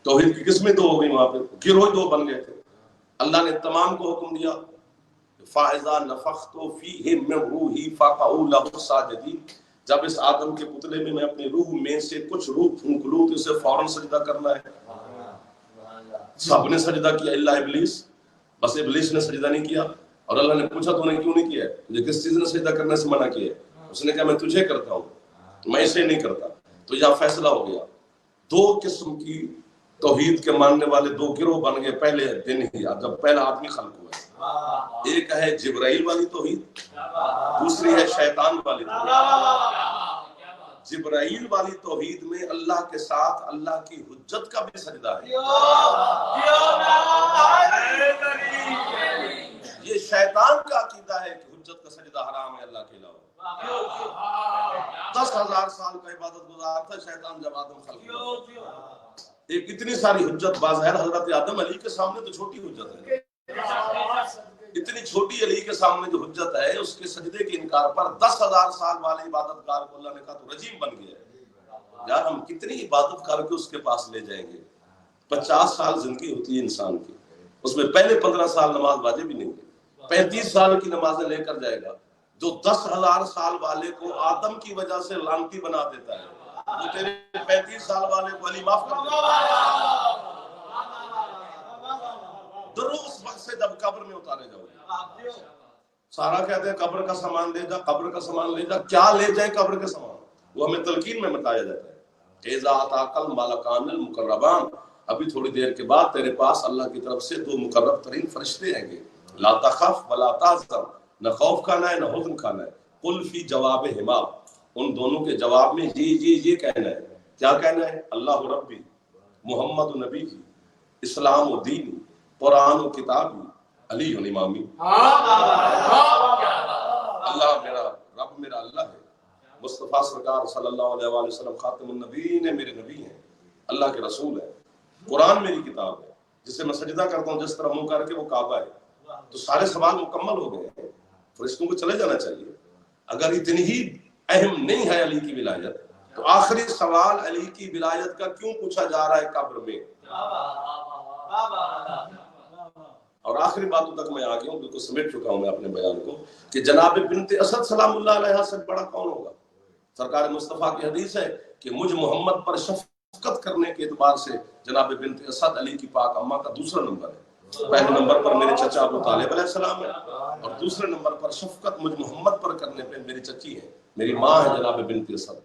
توحید کی قسمیں دو ہو گئی، وہاں پہ گروہ دو بن گئے تھے۔ اللہ نے تمام کو حکم دیا فَإِذَا نَفَخْتُ فِيهِ مِن رُوحِي فَقَعُوا لَهُ سَاجِدِينَ، جب اس آدم کے پتلے میں اپنی روح میں سے کچھ روح پھونک لوں تو اسے فوراً سجدہ کرنا ہے۔ سب نے سجدہ کیا الا ابلیس، بس ابلیس نے سجدہ نہیں کیا، اور اللہ نے پوچھا تو نے کیوں نہیں کیا ہے، تجھے کس چیز نے سجدہ کرنے سے منع کیا ہے؟ اس نے کہا میں تجھے کرتا ہوں، میں اسے نہیں کرتا۔ تو یہاں فیصلہ ہو گیا، دو قسم کی توحید کے ماننے والے دو گروہ بن گئے پہلے دن ہی، جب پہلا آدمی خلق ہوا ہے۔ ایک ہے جبرائیل والی توحید، دوسری ہے شیطان والی توحید۔ جبرائیل والی توحید میں اللہ کے ساتھ اللہ کی حجت کا بھی سجدہ ہے، یہ شیطان کا عقیدہ ہے کہ حجت کا سجدہ حرام ہے اللہ کے علاوہ۔ 10,000 سال کا عبادت گزار تھا شیطان جب آدم خلق ہوا، ایک اتنی ساری حجت بظاہر حضرت آدم علی کے سامنے تو چھوٹی حجت ہے، اتنی چھوٹی علی کے سامنے جو حجت ہے، اس کے سجدے کے انکار پر 10,000 سال والے عبادت گار کو اللہ نے کہا تو رجیم بن گیا ہے۔ یار ہم کتنی عبادت کر کے اس کے پاس لے جائیں گے؟ 50 سال زندگی ہوتی ہے انسان کی، اس میں پہلے 15 سال نماز واجب ہی نہیں ہے، 35 سال کی نمازیں لے کر جائے گا، جو 10,000 سال والے کو آدم کی وجہ سے لعنتی بنا دیتا ہے، وہ تیرے 35 سال والے کو علی معاف کر دیتا ہے۔ ضرور اس وقت سے جب قبر میں اتارے جاؤ گے، سارا کہتے ہیں قبر کا سامان لے جا، قبر کا سامان لے جا، کیا لے جائیں قبر کے سامان؟ وہ ہمیں تلقین میں بتایا جاتا ہے، اِذَا أَتَاكَ الْمَلَكَانِ الْمُقَرَّبَانِ، ابھی تھوڑی دیر کے بعد تیرے پاس اللہ کی طرف سے 2 مقرب ترین فرشتے آئیں گے، لا تخف ولا تحزن، نہ خوف کھانا ہے نہ حزن کھانا ہے، قل فی جوابہما، ان دونوں کے جواب میں یہ کہنا ہے، کیا کہنا ہے؟ اللہ ربی، محمد نبی کی، اسلام و دین، قرآن و کتابی، علی امامی۔ اللہ میرا رب، میرا اللہ ہے، مصطفیٰ سرکار صلی اللہ علیہ وآلہ وسلم خاتم النبیین ہے، میرے نبی ہیں، اللہ کے رسول ہے، قرآن میری کتاب ہے، جسے میں سجدہ کرتا ہوں جس طرح منہ کر کے وہ کعبہ ہے۔ تو سارے سوال مکمل ہو گئے ہیں، فرشتوں کو چلے جانا چاہیے۔ اگر اتنی ہی اہم نہیں ہے علی کی ولایت، تو آخری سوال علی کی ولایت کا کیوں پوچھا جا رہا ہے قبر میں؟ اور آخری باتوں تک میں آگیا ہوں، بالکل سمیٹ چکا ہوں میں اپنے بیان کو، کہ جناب بنت اسد سلام اللہ علیہ سے بڑا کون ہوگا؟ سرکار مصطفیٰ کی حدیث ہے کہ مجھ محمد پر شفقت کرنے کے اعتبار سے جناب بنت اسد علی کی پاک اماں کا دوسرا نمبر ہے۔ پہلے نمبر پر میرے چچا ابو طالب علیہ السلام ہے، اور دوسرے نمبر پر شفقت مجھ محمد پر کرنے پہ میری چچی ہے، میری ماں ہے جناب بنت اسد،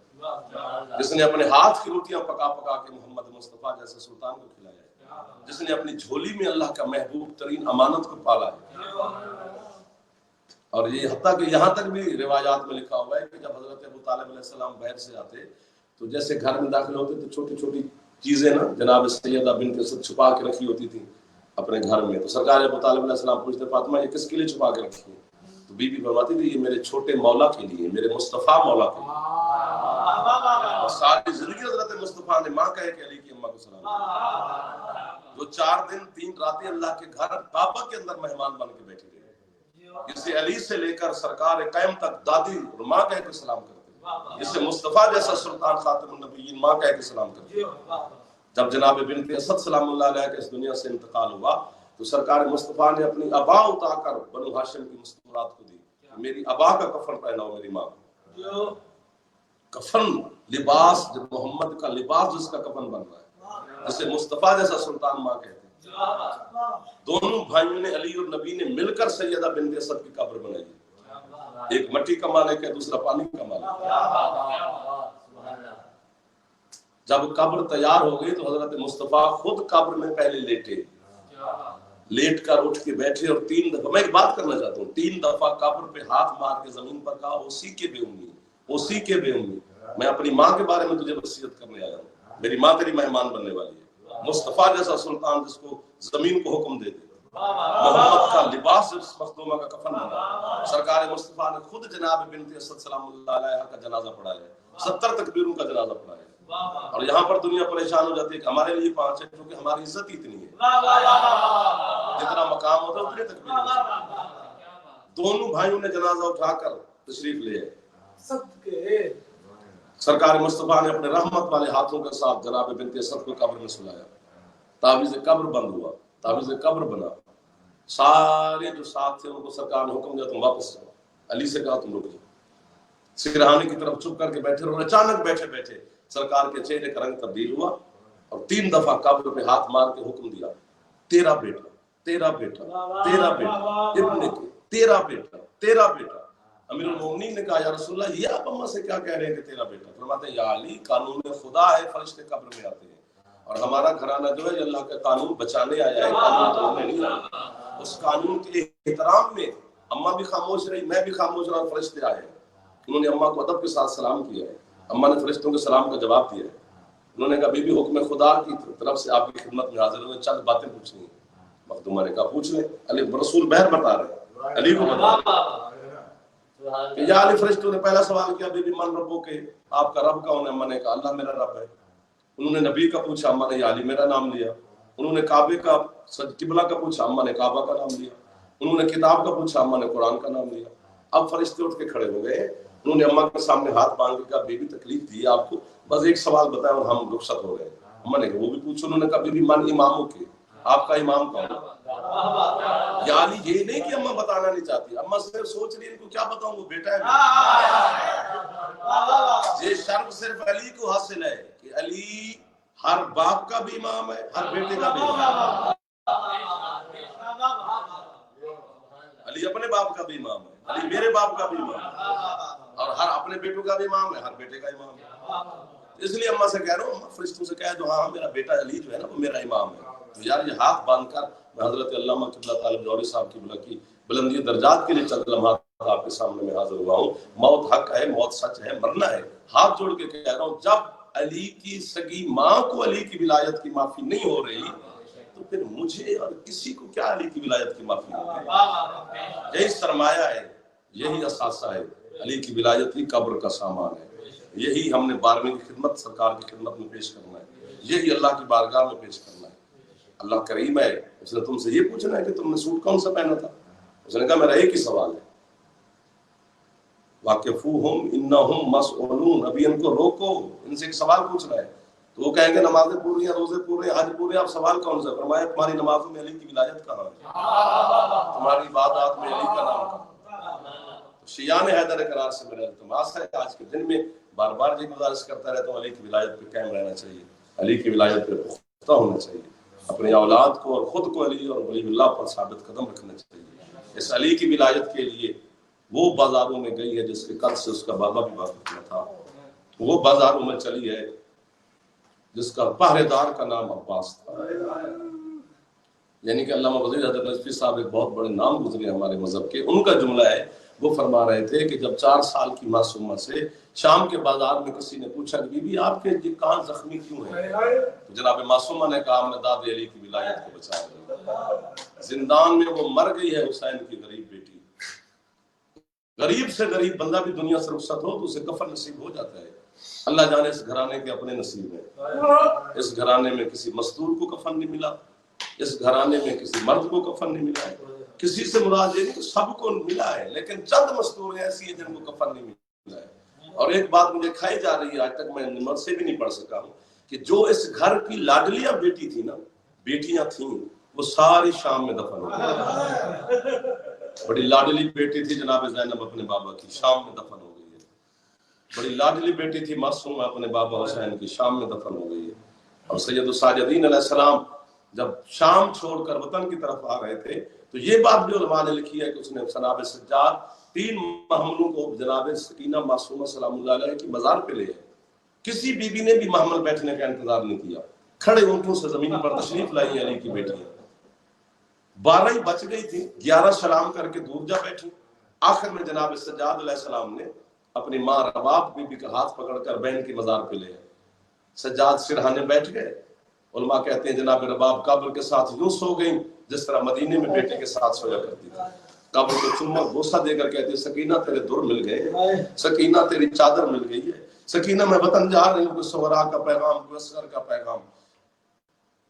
جس نے اپنے ہاتھ کی روٹیاں پکا پکا کے محمد مصطفیٰ جیسے سلطان کو کھلایا ہے، جس نے اپنی جھولی میں اللہ کا محبوب ترین امانت کو پالا ہے۔ اور یہ حتیٰ کہ یہاں تک بھی روایات میں لکھا ہوا ہے کہ جب حضرت ابو طالب علیہ السلام باہر سے آتے تو جیسے گھر میں داخل ہوتے تو چھوٹی چھوٹی چیزیں نا جناب سیدہ بنت اسد چھپا کے رکھی ہوتی تھی اپنے گھر میں، تو سرکار ابو طالب علیہ السلام پوچھتے فاطمہ یہ کس کے لیے چھپا کے رکھی ہے؟ تو بی بی فرماتی تھی یہ میرے چھوٹے مولا کے لیے، میرے مصطفیٰ مولا کے لیے۔ اور ساری زندگی حضرت مصطفیٰ نے ماں کہے کہ علی کی اماں کو سلام، جو 4 دن 3 راتیں اللہ کے گھر کعبہ کے اندر مہمان بن کے بیٹھے رہے، اسے علی سے لے کر سرکار قائم تک دادی اور ماں کہہ کے سلام کرتے، اسے مصطفیٰ جیسا سلطان خاتم النبیین ماں کہہ کے سلام کرتے۔ جب جناب بنت اسد سلام اللہ علیہ کے اس دنیا سے انتقال ہوا تو سرکار مصطفیٰ نے اپنی ابا اٹھا کر بنو ہاشم کی مستورات کو دی، میری ابا کا کفن پہناؤ میری ماں کو۔ کفن لباس جب محمد کا لباس جس کا کفن بن رہا ہے، جسے مصطفیٰ جیسا سلطان ماں کہتے ہیں۔ دونوں بھائیوں نے علی اور نبی نے مل کر سیدہ بنت اسد کی قبر بنائی، ایک مٹی کا مالک ہے دوسرا پانی کا مالک ہے۔ جب قبر تیار ہو گئی تو حضرت مصطفیٰ خود قبر میں پہلے لیٹے، لیٹ کر اٹھ کے بیٹھے اور 3 دفعہ، میں ایک بات کرنا چاہتا ہوں، 3 دفعہ قبر پہ ہاتھ مار کے زمین پر کہا اسی کے بے امی، اسی کے بے امی، میں اپنی ماں کے بارے میں تجھے وصیت کرنے آیا ہوں، میری ماں تیری مہمان بننے والی ہے۔ مصطفیٰ جیسا سلطان جس کو زمین کو حکم دے دے، محمد کا لباس جس مخدومہ کا کفن بنا، سرکار مصطفیٰ نے خود جناب بنت اسد سلام اللہ علیہ کا جنازہ پڑھا ہے، 70 تکبیروں کا جنازہ پڑھا ہے۔ اور یہاں پر دنیا پریشان ہو جاتی ہے کہ ہمارے لیے 5 ہے کیونکہ ہماری عزت ہی اتنی ہے، جتنا مقام ہوتا ہے اتنے تکبیر ہوتا ہے۔ دونوں بھائیوں نے جنازہ اٹھا کر تشریف لے آئے، سرکار مصطفیٰ نے اپنے رحمت والے ہاتھوں کے ساتھ جناب بنت اسد کو قبر میں سلایا، تعویذ قبر بند ہوا، تعویذ قبر بنا، سارے جو ساتھ تھے ان کو سرکار نے حکم دیا تم واپس جاؤ، علی سے کہا تم رک جاؤ، سرہانے کی طرف چھپ کر کے بیٹھے اور اچانک بیٹھے بیٹھے سرکار کے چہرے کا رنگ تبدیل ہوا اور 3 دفعہ قبر پہ ہاتھ مار کے حکم دیا تیرا بیٹا، تیرا بیٹا، تیرا بیٹا، ابن کے، تیرا بیٹا، تیرا بیٹا۔ امیر المومنین نے کہا یا رسول اللہ یہ آپ اماں سے کیا کہہ رہے ہیں کہ تیرا بیٹا؟ فرماتے ہیں یا علی قانون خدا ہے، فرشتے قبر میں آتے ہیں، اور ہمارا گھرانہ جو ہے اللہ کا قانون بچانے آیا ہے، قانون توڑنے نہیں آیا۔ اس قانون کے احترام میں اماں بھی خاموش رہی، میں بھی خاموش رہا، اور فرشتے آئے، انہوں نے اماں کو ادب کے ساتھ سلام کیا ہے، اماں نے فرشتوں کے سلام کا جواب دیا ہے، انہوں نے کہا بی بی حکم خدا کی طرف سے آپ کی خدمت میں حاضر ہوئے، چند باتیں پوچھنی ہیں۔ مخدومہ نے کہا پوچھ لیں، علی رسول بہر بتا رہے ہیں، علی کو بتا رہے ہیں۔ یا علی، فرشتوں نے پہلا سوال کیا بی بی من ربو کے، آپ کا رب کون ہے؟ اماں نے کہا اللہ میرا رب ہے۔ انہوں نے نبی کا پوچھا، اما نے یا علی میرا نام لیا. انہوں نے کعبے کا قبلہ کا پوچھا، اما نے کعبہ کا نام لیا. انہوں نے کتاب کا پوچھا، اما نے قرآن کا نام لیا. اب فرشتے اٹھ کے کھڑے ہو گئے. انہوں نے اما کے سامنے ہاتھ باندھ کے کہا بیوی تکلیف دی آپ کو، بس ایک سوال بتائیں اور ہم رخصت ہو گئے. اما نے کہا وہ بھی پوچھو. انہوں نے کہا بیوی من اماموں کے، آپ کا امام کون؟ یعنی یہ نہیں کہ اما بتانا نہیں چاہتی، اما صرف سوچ رہی ہے ان کو کیا بتاؤں، وہ بیٹا ہے. یہ شرف صرف علی کو حاصل ہے کہ علی ہر باپ کا بھی امام ہے، ہر بیٹے کا بھی امام ہے. علی اپنے باپ کا بھی امام ہے، علی میرے باپ کا بھی امام ہے، اور ہر اپنے بیٹوں کا بھی امام ہے، ہر بیٹے کا امام ہے. اس لیے اماں سے کہہ رہا ہوں، فرشتوں سے کہہ دو ہاں میرا بیٹا علی جو ہے نا وہ میرا امام ہے. تو یار یہ ہاتھ باندھ کر میں حضرت علامہ قبلہ طالب جوہری صاحب کی بلا کی بلندی درجات کے لیے چند لمحات آپ کے سامنے میں حاضر ہوا ہوں. موت حق ہے، موت سچ ہے، مرنا ہے. ہاتھ جوڑ کے کہہ رہا ہوں جب علی کی سگی ماں کو علی کی ولایت کی معافی نہیں ہو رہی تو پھر مجھے اور کسی کو کیا علی کی ولایت کی معافی ہوگی؟ یہی سرمایہ ہے، یہی اثاثہ ہے. علی کی ولایت ہی قبر کا سامان ہے. یہی ہم نے 12ویں کی خدمت سرکار کی خدمت میں پیش کرنا ہے، یہی اللہ کی بارگاہ میں پیش کرنا ہے. اللہ کریم ہے، اس نے تم سے یہ پوچھنا ہے کہ تم نے سوٹ کون سا پہنا تھا. اس نے کہا میرا ایک ہی سوال ہے، واقفوہم انہم مسئولون، ابھی ان کو روکو، ان سے ایک سوال پوچھنا ہے. تو وہ کہیں گے نمازیں پوری ہیں، روزے پورے ہیں، حج پورے ہیں، اب سوال کون سا؟ فرمایا تمہاری نمازوں میں علی کی ولایت کہاں ہے، تمہاری عبادات میں علی کا نام کہاں. شیعان حیدر اقرار سے میرا التماس ہے آج کے دن میں بار بار یہ گزارش کرتا رہتا ہوں، علی کی ولایت پہ قائم رہنا چاہیے، علی کی ولایت پہ پختہ ہونا چاہیے، اپنے اولاد کو اور خود کو علی اور ولی اللہ پر ثابت قدم رکھنا چاہیے. اس علی کی ولایت کے لیے وہ بازاروں میں گئی ہے جس کے قد سے اس کا بابا بھی واقف نہ تھا، وہ بازاروں میں چلی ہے جس کا پہرے دار کا نام عباس تھا. یعنی کہ علامہ وزیر حضرت نجفی صاحب ایک بہت بڑے نام گزرے ہمارے مذہب کے، ان کا جملہ ہے، وہ فرما رہے تھے کہ جب 4 سال کی معصومہ سے شام کے بازار میں کسی نے پوچھا کہ بی بی آپ کے یہ کان زخمی کیوں ہیں، تو جناب معصومہ نے کہا ہم نے داد علی کی ولایت کو بچا لیا. زندان میں وہ مر گئی ہے حسین کی غریب بیٹی. غریب سے غریب بندہ بھی دنیا سے رخصت ہو تو اسے کفن نصیب ہو جاتا ہے. اللہ جانے اس گھرانے کے اپنے نصیب ہیں. اس گھرانے میں کسی مزدور کو کفن نہیں ملا، اس گھرانے میں کسی مرد کو کفن نہیں ملا ہے. کسی سے مراد یہ نہیں کہ سب کو ملا ہے، لیکن چند مزدور ایسی ہیں جن کو کفن نہیں ملا ہے. اور ایک بات مجھے کھائی جا رہی ہے، آج تک میں نمبر سے بھی نہیں پڑھ سکا ہوں، کہ جو اس گھر کی لاڈلیاں بیٹی تھی نا، بیٹیاں تھیں، وہ ساری شام میں دفن ہو گئی. بڑی لاڈلی بیٹی تھی جناب زینب اپنے بابا کی، شام میں دفن ہو گئی ہے. بڑی لاڈلی بیٹی تھی معصومہ اپنے بابا حسین کی، شام میں دفن ہو گئی ہے. اور سید الساجدین علیہ السلام جب شام چھوڑ کر وطن کی طرف آ رہے تھے تو یہ بات بھی علماء نے لکھی ہے کہ اس نے جناب سجاد 3 محملوں کو جناب سکینہ معصومہ سلام اللہ علیہ کی مزار پہ لے. کسی بی بی نے بھی محمل بیٹھنے کا انتظار نہیں کیا، کھڑے اونٹوں سے زمین پر تشریف لائی علی کی بیٹیاں. 12 ہی بچ گئی تھی، 11 سلام کر کے دور جا بیٹھی. آخر میں جناب سجاد علیہ السلام نے اپنی ماں رباب بی بی کا ہاتھ پکڑ کر بہن کی مزار پہ لے. سجاد سرہانے بیٹھ گئے. علماء کہتے ہیں جناب رباب قبر کے ساتھ یوں سو گئی جس طرح مدینے میں بیٹے کے ساتھ سویا کرتی تھی. قبر کو چوما بوسہ دے کر کہتے ہیں سکینہ تیرے در مل گئے، سکینہ تیری چادر مل گئی ہے، سکینہ میں وطن جا رہی ہوں، کوئی سورا کا پیغام، کوئی اصغر کا پیغام.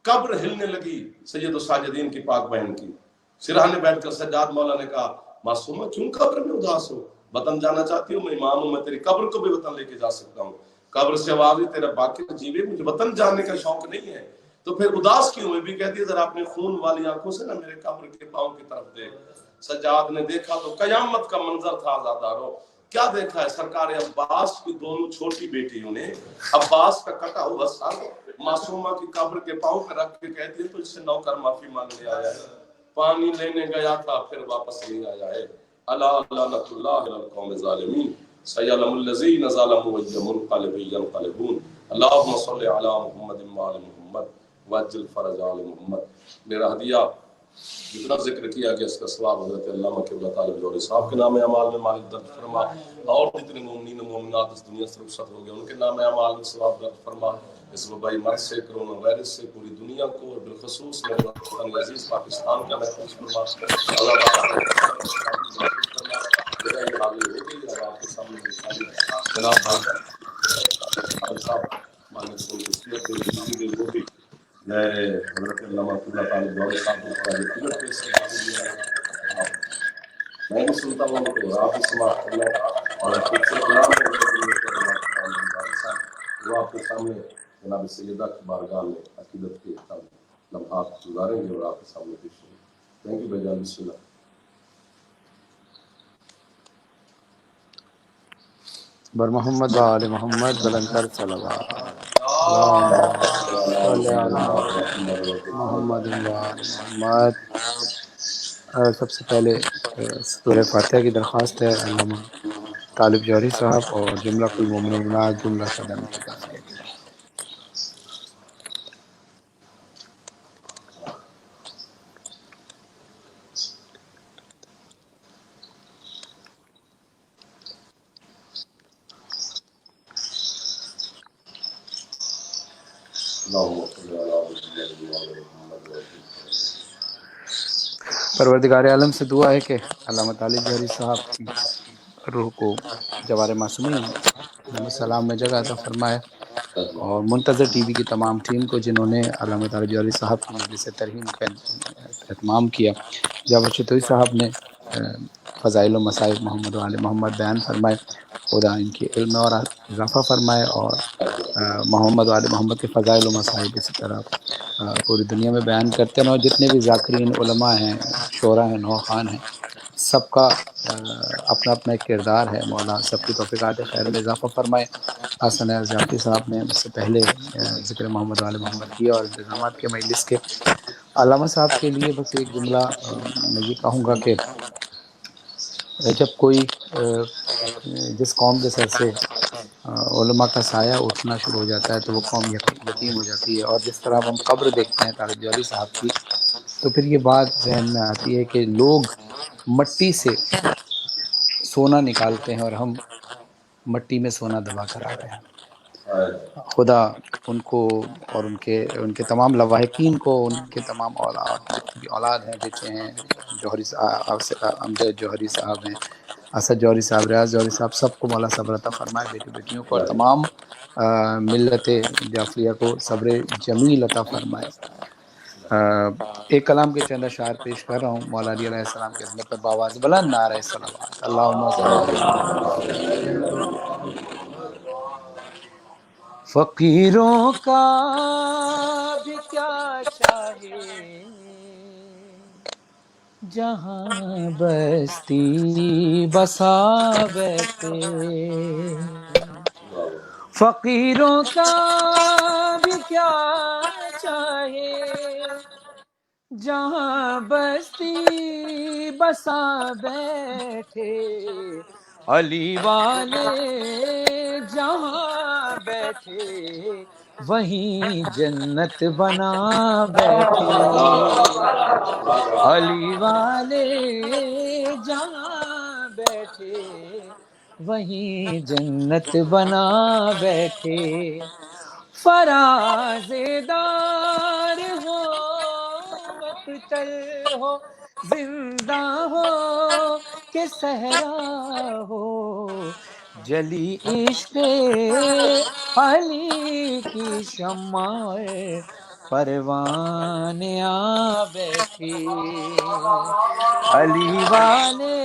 قبر ہلنے لگی سید الساجدین کی پاک بہن کی. سرہانے بیٹھ کر سجاد مولا نے کہا معصومہ کیوں قبر میں اداس ہو، وطن جانا چاہتی ہوں، میں امام ہوں، میں تیری قبر کو بھی وطن لے کے جا سکتا ہوں. قبر سے آواز ہوئی تیرا باقی جیوے، مجھے وطن جانے کا شوق نہیں ہے. تو پھر اداس کیوں ہوئی؟ بھی کہتی ہے ذرا اپنے خون والی آنکھوں سے نا میرے قبر کے پاؤں کی طرف دیکھ. سجاد نے دیکھا تو قیامت کا منظر تھا. آزادارو کیا دیکھا ہے؟ سرکار عباس کی دونوں چھوٹی بیٹیوں نے عباس کا کٹا ہوا سر معصومہ کی قبر کے پاؤں پہ رکھ کے کہتی ہے تو اس سے نوکر معافی مانگنے آیا ہے، پانی لینے گیا تھا پھر واپس نہیں آیا ہے. الا لعنۃ اللہ علی القوم الظالمین سیعلم الذین ظلموا ای منقلب ینقلبون. اللہم صلی علی محمد وعلی محمد وعجل فرج آل محمد. میرا ہدیہ جتنا ذکر کیا گیا اس کا ثواب حضرت علامہ قبلہ طالب جوہری صاحب کے نام اعمال میں مالک درج فرما، اور جتنے مومنین و مومنات اس دنیا سے رخصت ہو گئے ان کے نام اعمال میں ثواب درج فرما. اس وبائی مرض سے، کرونا وائرس سے پوری دنیا کو اور بالخصوص میرے وطن عزیز پاکستان کا محفوظ فرما. اللہ جناب صاحب کو ان کی صورت چیزیں بھی وہ بھی میں حضرت علامہ اللہ تعالیٰ جوہری صاحب کو بڑا ویکتیگت پیش سے میں بھی سنتا ہوں تو آپ بھی سماعت کرنا اور کچھ کلام وہ آپ کے سامنے جناب سیدہ کی بارگاہ میں عقیدت کے لمحات گزاریں گے اور آپ کے سامنے پیش ہوں گے. تھینک یو بھائی جان. بسم اللہ. بر محمد و آل محمد بلند تر صلوات. اللہم صلی علی محمد و آل محمد. سب سے پہلے سورہ فاتحہ کی درخواست ہے علامہ طالب جوہری صاحب اور جملہ کل مومن و مومنات جملہ صدم کی طرف سے. پروردگار عالم سے دعا ہے کہ علامہ طالب جوہری صاحب کی روح کو جوار معصومین علیہ السلام میں جگہ عطا فرمائے، اور منتظر ٹی وی کی تمام ٹیم کو جنہوں نے علامہ طالب جوہری صاحب کی مجلس ترحیم کا اہتمام کیا. جاوید چتوئی صاحب نے فضائل و مصائب محمد و آل محمد بیان فرمائے، خدا ان کے علم میں اور اضافہ فرمائے، اور محمد و آل محمد کے فضائل و مصائب اسی طرح پوری دنیا میں بیان کرتے ہیں. اور جتنے بھی ذاکرین علماء ہیں، شعراء ہیں، نوخان ہیں، سب کا اپنا اپنا ایک کردار ہے. مولا سب کی توفیقات خیر میں اضافہ فرمائے. حسن ضیافی صاحب نے مجھ سے پہلے ذکر محمد و آل محمد کیا اور انتظامات کے مجلس کے. علامہ صاحب کے لیے بس ایک جملہ میں یہ کہوں گا کہ جب کوئی جس قوم کے سر سے علماء کا سایہ اٹھنا شروع ہو جاتا ہے تو وہ قوم یتیم ہو جاتی ہے. اور جس طرح ہم قبر دیکھتے ہیں طالب جوہری صاحب کی، تو پھر یہ بات ذہن میں آتی ہے کہ لوگ مٹی سے سونا نکالتے ہیں اور ہم مٹی میں سونا دبا کر آ رہے ہیں. خدا ان کو اور ان کے تمام لواحقین کو، ان کے تمام اولاد، جتنی بھی اولاد ہیں، بیٹے ہیں، جوہری امجد جوہری صاحب ہیں، اسد جوہری صاحب، ریاض جوہری صاحب، سب کو مولا صبر عطا فرمائے، بیٹی بیٹیوں کو، اور تمام ملت جعفریہ کو صبر جمیل عطا فرمائے. ایک کلام کے چند اشعار پیش کر رہا ہوں مولا علی علیہ السلام کی عظمت پر بآواز بلند نعرہ صلوات. اللہم صلی علی. فقیروں کا بھی کیا چاہے جہاں بستی بسا بیٹھے. فقیروں کا بھی کیا چاہے جہاں بستی بسا بیٹھے. علی والے جہاں بیٹھے وہیں جنت بنا بیٹھے. علی والے جہاں بیٹھے وہیں جنت بنا بیٹھے. فراز دار ہو مقتل ہو زندہ ہو کہ صحرا ہو، جلی عشق علی کی شمع پروانے آ بیٹھے. علی والے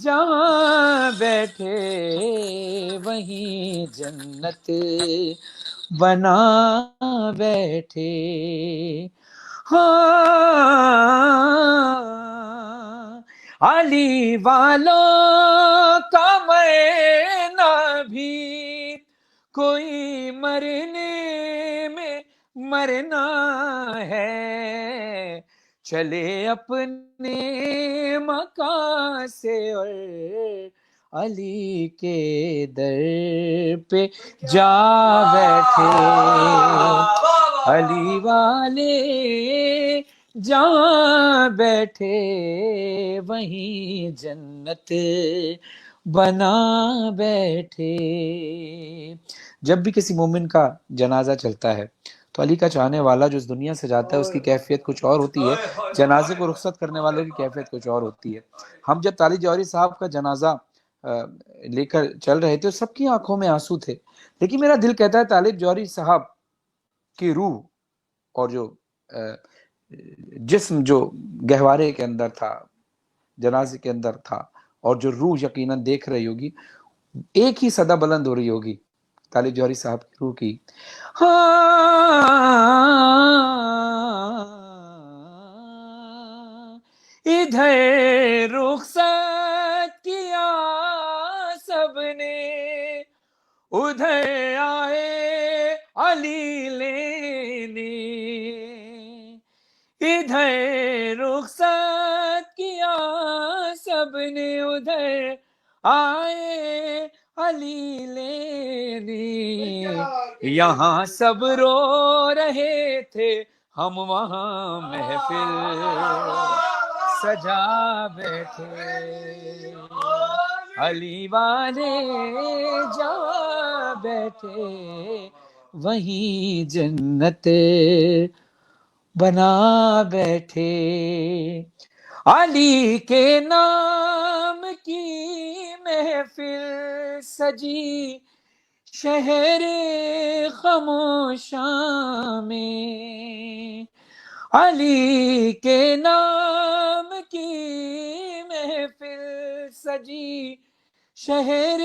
جہاں بیٹھے وہیں جنت بنا بیٹھے. ہاں علی والوں کا مرنا بھی کوئی مرنے میں مرنا ہے. چلے اپنے مکان سے اور علی کے در پہ جا بیٹھے. علی والے جہاں بیٹھے وہیں جنت بنا بیٹھے. جب بھی کسی مومن کا جنازہ چلتا ہے تو علی کا چاہنے والا جو اس دنیا سے جاتا ہے اس کی کیفیت کچھ اور ہوتی ہے، جنازے کو رخصت کرنے والوں کی کیفیت کچھ اور ہوتی ہے. ہم جب طالب جوہری صاحب کا جنازہ لے کر چل رہے تھے، سب کی آنکھوں میں آنسو تھے، لیکن میرا دل کہتا ہے طالب جوہری صاحب کی روح اور جو جسم جو گہوارے کے اندر تھا، جنازے کے اندر تھا، اور جو روح یقیناً دیکھ رہی ہوگی، ایک ہی صدا بلند ہو رہی ہوگی طالب جوہری صاحب کی روح کی، ادھر رخصت کیا سب نے، ادھر آئے علی لینے، ادھر رخصت کیا سب نے، ادھر آئے علی لینے، یہاں سب رو رہے تھے، ہم وہاں محفل سجا بیٹھے، علی والے جہاں بیٹھے وہیں جنت بنا بیٹھے، علی کے نام کی محفل سجی شہر خاموشاں میں، علی کے نام کی محفل سجی شہر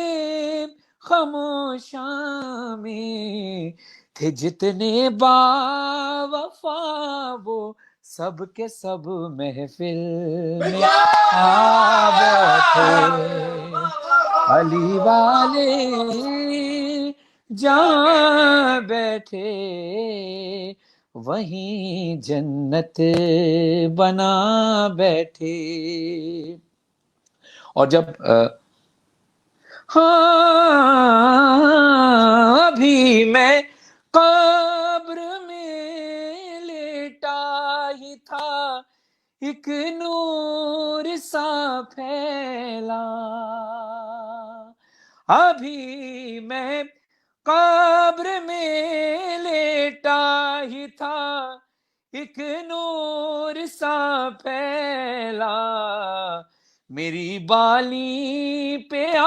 خاموشاں میں، تھے جتنے با وفا وہ سب کے سب محفل میں آ بیٹھے، علی والے جہاں بیٹھے وہیں جنت بنا بیٹھے۔ اور جب ابھی میں قبر میں لیٹا ہی تھا، ایک نور سا پھیلا، ابھی میں قبر میں لیٹا ہی تھا، ایک نور سا پھیلا، میری بالی پہ آ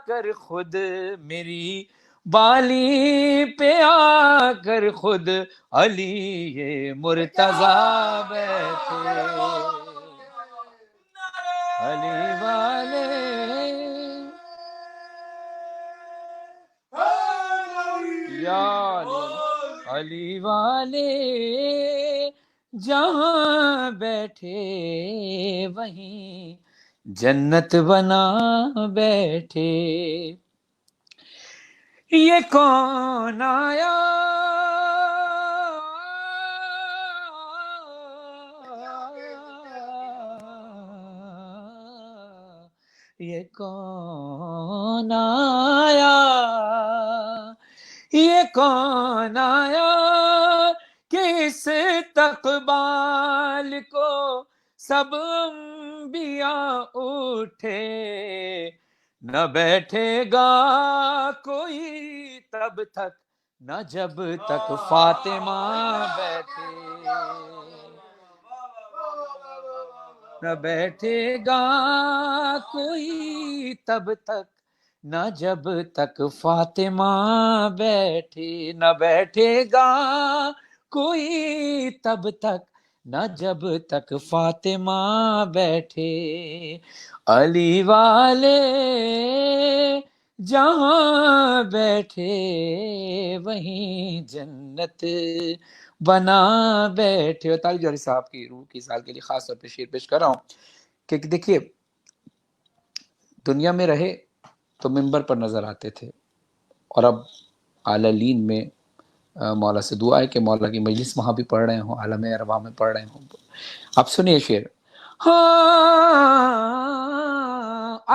کر خود، میری بالی پہ آ کر خود علی مرتضیٰ بیٹھے، علی والے یا علی والے جہاں بیٹھے وہیں جنت بنا بیٹھے، یہ کون آیا یہ کون آیا، یہ کون آیا کہ اس استقبال کو سب انبیاء اٹھے، نہ بیٹھے گا کوئی تب تک نہ جب تک فاطمہ بیٹھے، نہ بیٹھے گا کوئی تب تک نہ جب تک فاطمہ بیٹھے، نہ بیٹھے گا کوئی تب تک نہ جب تک فاطمہ بیٹھے، علی والے جہاں بیٹھے وہیں جنت بنا بیٹھے۔ اور طالب جوہری صاحب کی روح کی سال کے لیے خاص طور پہ شعر پیش کر رہا ہوں کہ دیکھیے دنیا میں رہے تو منبر پر نظر آتے تھے، اور اب اعلیٰ لین میں مولا سے دعا ہے کہ مولا کی مجلس وہاں بھی پڑھ رہے ہوں، عالم ارواح میں پڑھ رہے ہوں۔ اب سنیے شعر،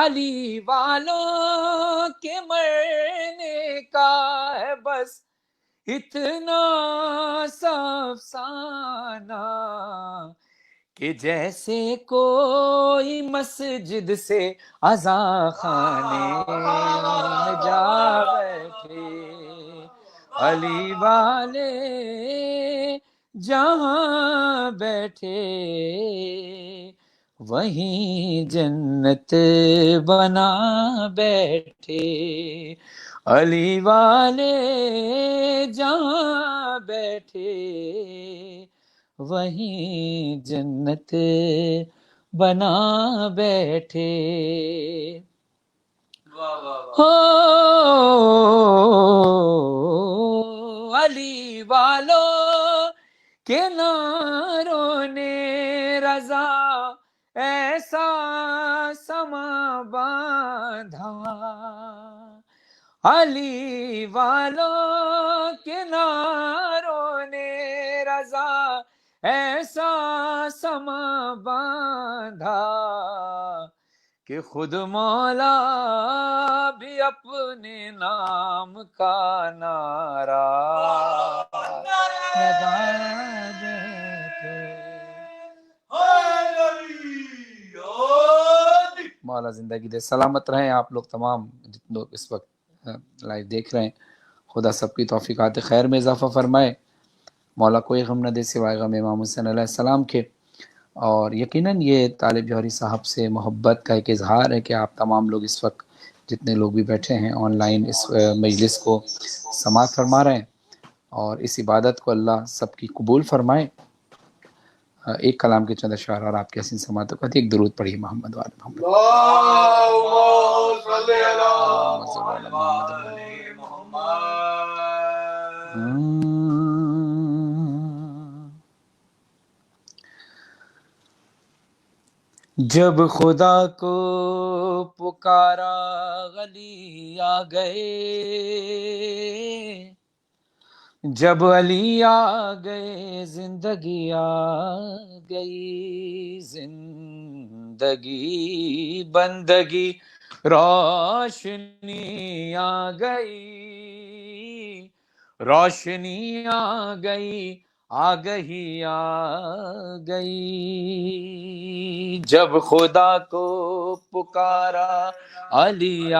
علی والوں کے مرنے کا ہے بس اتنا سا افسانہ، کہ جیسے کوئی مسجد سے اذان خانے میں جا بیٹھے، علی والے جہاں بیٹھے وہیں جنت بنا بیٹھے، علی والے جہاں بیٹھے، وہیں جنت بنا بیٹھے۔ ہو علی والوں کے ناروں نے رضا ایسا سما باندھا، علی والوں کے ناروں نے رضا ایسا سما باندھا کہ خود مولا بھی اپنے نام کا نعرہ لگا دیتے۔ مولا زندگی دے، سلامت رہیں آپ لوگ تمام جتنے لوگ اس وقت لائیو دیکھ رہے ہیں۔ خدا سب کی توفیقات خیر میں اضافہ فرمائے، مولا کوئی غم نہ دے سوائے غم امام حسین علیہ السلام کے۔ اور یقیناً یہ طالب جوہری صاحب سے محبت کا ایک اظہار ہے کہ آپ تمام لوگ اس وقت جتنے لوگ بھی بیٹھے ہیں آن لائن اس مجلس کو سماعت فرما رہے ہیں، اور اس عبادت کو اللہ سب کی قبول فرمائے۔ ایک کلام کے چند اشعار اور آپ کی حسین سماعتوں کا ایک درود پڑھیے محمد وعلی محمد۔ اللہم صلی علی محمد۔ جب خدا کو پکارا علی آ گئے، جب علی آ گئے زندگی آ گئی، زندگی بندگی روشنی آ گئی، روشنی آ گئی، آگہی آ گئی۔ جب خدا کو پکارا علی آ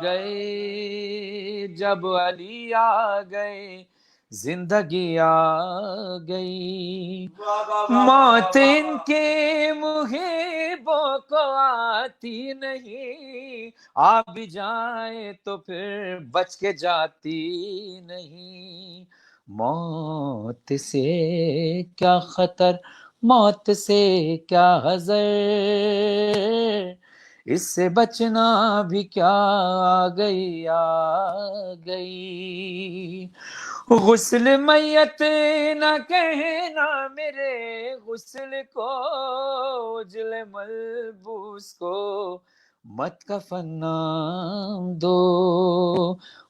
گئے، جب علی آ گئے زندگی آ گئی۔ موت ان کے محبوں کو آتی نہیں، آ بھی جائیں تو پھر بچ کے جاتی نہیں۔ موت سے کیا خطر، موت سے کیا حذر، اس سے بچنا بھی کیا آ گئی آ گئی۔ غسل میت نہ کہنا میرے غسل کو، اجل ملبوس کو مت کفن نام دو۔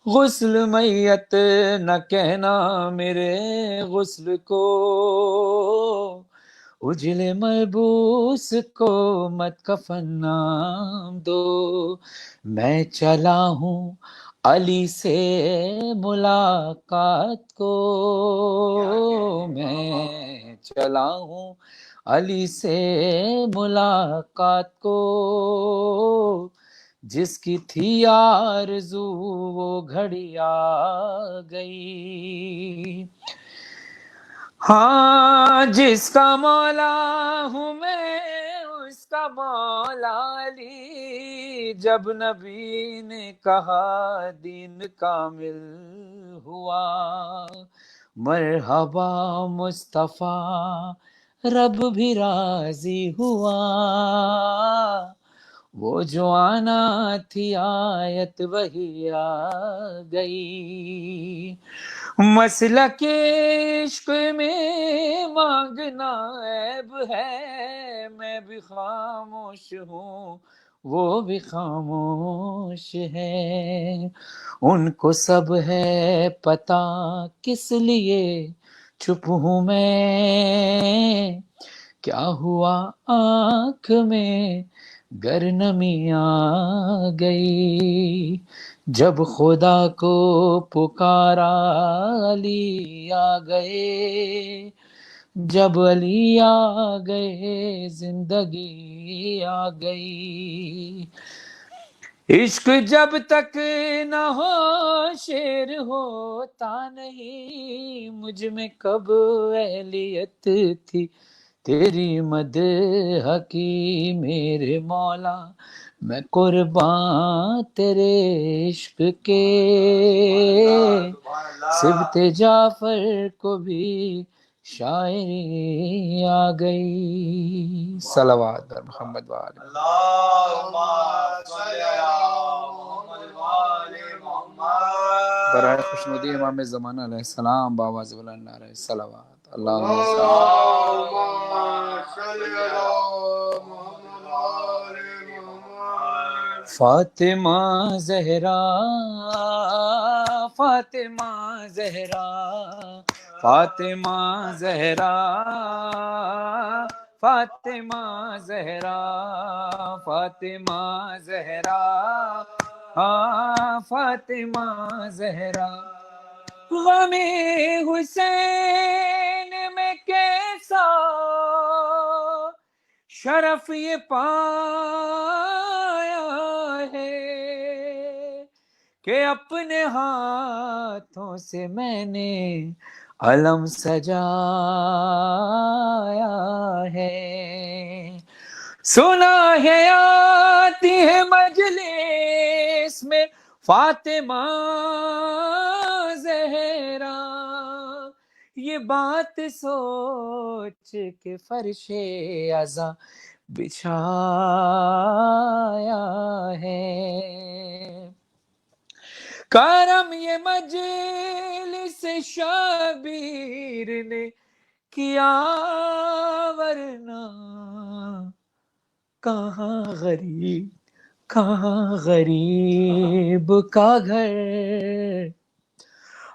غسل میت نہ کہنا میرے غسل کو، اجل ملبوس کو مت کفن نام دو۔ میں چلا ہوں علی سے ملاقات کو، میں چلا ہوں علی سے ملاقات کو، جس کی تھی آرزو وہ گھڑی آ گئی۔ ہاں جس کا مولا ہوں میں اس کا مولا علی، جب نبی نے کہا دین کامل ہوا، مرحبا مصطفیٰ رب بھی راضی ہوا، وہ جو آنا تھی آیت وہی آ گئی۔ مسلک عشق میں مانگنا عیب ہے، میں بھی خاموش ہوں وہ بھی خاموش ہے، ان کو سب ہے پتہ کس لیے چپ ہوں میں، کیا ہوا آنکھ میں گر نمی آ گئی۔ جب خدا کو پکارا علی آ گئے، جب علی آ گئے زندگی آ گئی۔ عشق جب تک نہ ہو شیر ہوتا نہیں، مجھ میں کب اہلیت تھی تیری مدح کی میرے مولا، میں قربان تیرے عشق کے، سبت جعفر کو بھی شاعری آ گئی۔ صلوات بر محمد وآل اللہم صلی علی محمد وآل محمد۔ برائے خوشنودی امام زمانہ علیہ السلام بآواز بلند نعرہ صلوات۔ اللہم اللہم صلی علی محمد وآل محمد۔ فاطمہ زہرا، فاطمہ زہرا، فاطمہ زہرا، فاطمہ زہرا، فاطمہ زہرا، ہاں فاطمہ زہرا، غم حسین میں کیسا شرف یہ پایا ہے کہ اپنے ہاتھوں سے میں نے علم سجایا ہے۔ سنا ہے آتی ہے مجلس میں فاطمہ زہرا، یہ بات سوچ کے فرش عزا بچھایا ہے۔ کرم یہ مجلس شبیر نے کیا، ورنہ کہاں غریب، کہاں غریب کا گھر،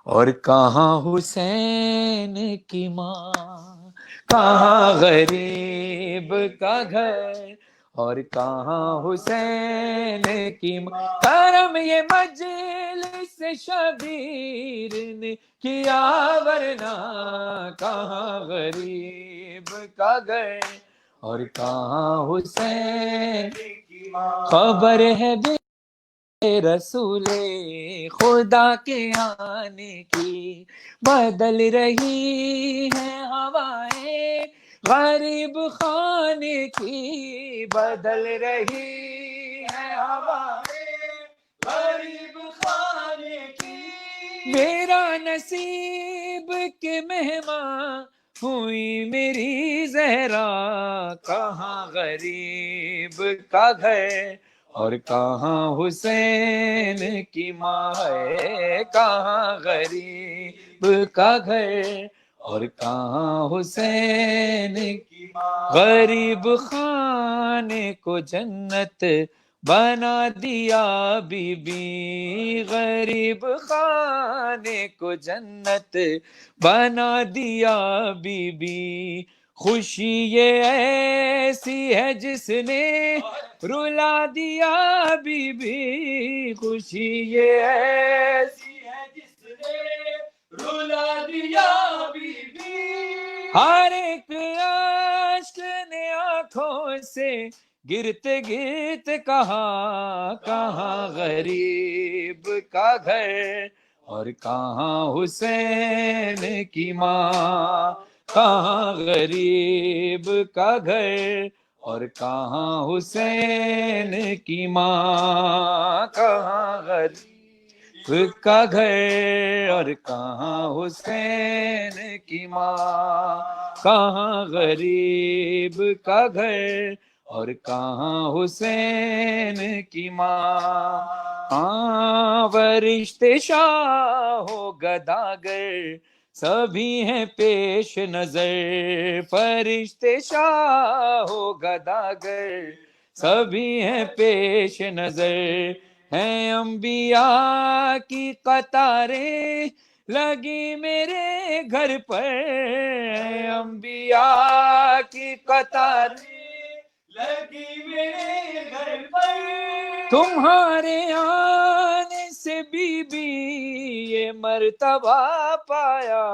اور کہاں حسین کی ماں، کہاں غریب کا گھر، اور کہاں حسین کی ماں۔ کرم یہ مجلس شبیر نے کیا، ورنہ کہاں غریب کا گھر، اور کہاں حسین کی ماں۔ خبر ہے بے رسول خدا کے آنے کی، بدل رہی ہے ہوائیں غریب خانے کی، بدل رہی ہے ہوائیں غریب خانے کی۔ میرا نصیب کے مہمان ہوئی میری زہرا، کہاں غریب کا گھر، اور کہاں حسین کی ماں ہے، کہاں غریب کا گھر، اور کہاں حسین کی ماں۔ غریب خانے کو جنت بنا دیا بی بی، غریب خانے کو جنت بنا دیا بی بی، خوشی یہ ایسی ہے جس نے رلا دیا بی بی، خوشی یہ ایسی ہے جس نے رلا دیا بی بی۔ ہر ایک اشک نے آنکھوں سے گرتے گرتے کہا، کہاں غریب کا گھر، اور کہاں حسین کی ماں، کہاں غریب کا گھر، اور کہاں حسین کی ماں، کہاں غریب کا گھر، اور کہاں حسین کی ماں، کہاں غریب کا گھر، اور کہاں حسین کی ماں۔ ہاں فرشتے شاہ و گداگر سبھی ہیں پیش نظر، فرشتے شاہ و گداگر سبھی ہیں پیش نظر، ہیں انبیاء کی قطاریں لگی میرے گھر پر، ہیں انبیاء کی قطاریں لگی میرے گھر پر، تمہارے آنے سے بی بی یہ مرتبہ پایا،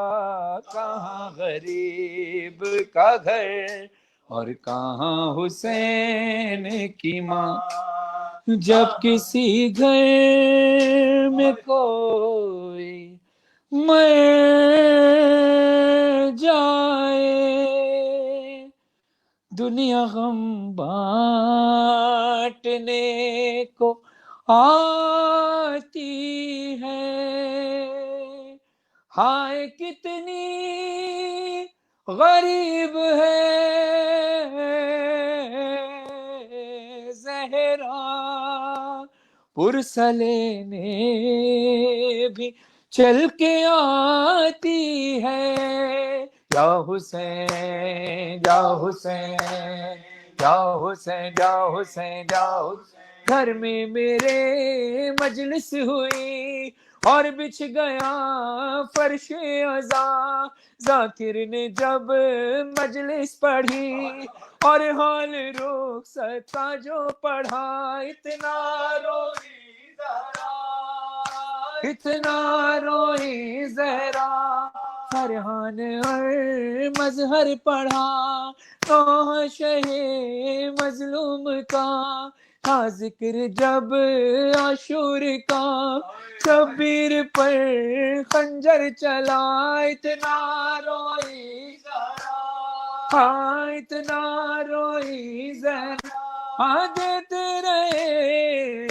کہاں غریب کا گھر، اور کہاں حسین کی ماں۔ جب کسی گھر میں کوئی مر جائے دنیا غم بانٹنے کو آتی ہے، ہائے کتنی غریب ہے زہرا، پرسلینے بھی چل کے آتی ہے، یا حسین یا حسین یا حسین یا حسین یا حسین، گھر میں میرے مجلس ہوئی اور بچھ گیا فرش عزاں، ذاکر نے جب مجلس پڑھی اور حال رخصت کا جو پڑھا، اتنا روئی زہرا، اتنا روئی زہرا، فرحان اور مظہر پڑھا، نوح شہ مظلوم کا تھا ذکر جب عاشور کا، شبیر پر خنجر چلا، اتنا روئی زہرا، ہاں اتنا روئی زہرا، ہاں دیتے رہے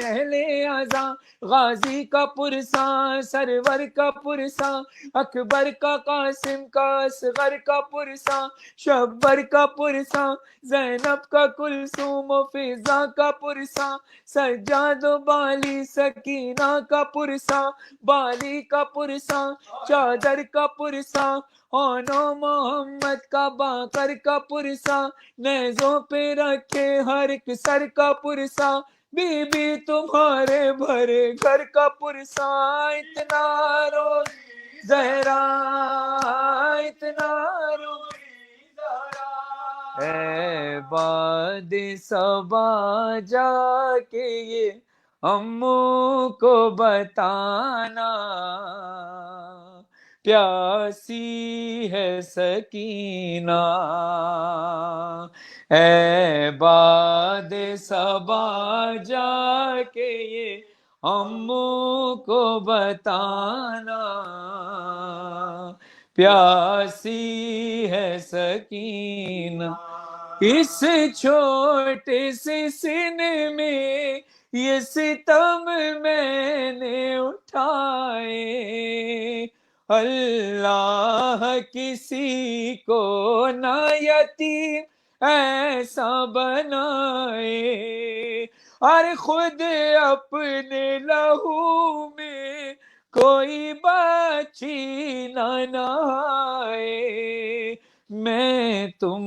اہل عزا، غازی کا پرساں سرور کا پرساں، اکبر کا قاسم کا اصغر کا پرساں، شبر کا پرساں، زینب کا کلثوم و فضا کا پرساں، سجاد و بالی سکینہ کا پرساں، بالی کا پرساں، چادر کا پرساں، اونو محمد کا باقر کا پرساں، نیزوں پہ رکھے ہر ایک سر کا پرساں، بی بی تمہارے بھرے گھر کا پرساں، اتنا روئی زہرا، اتنا روئی زہرا، اے باد صبا جا کے یہ اموں کو بتانا، پیاسی ہے سکینہ، اے باد صبا جا کے یہ اموں کو بتانا، پیاسی ہے سکینہ، اس چھوٹے سے سینے میں یہ ستم میں نے اٹھائے، اللہ کسی کو نہ یتیم ایسا بنائے، اور خود اپنے لہو میں کوئی بچی نہ نہائے، میں تم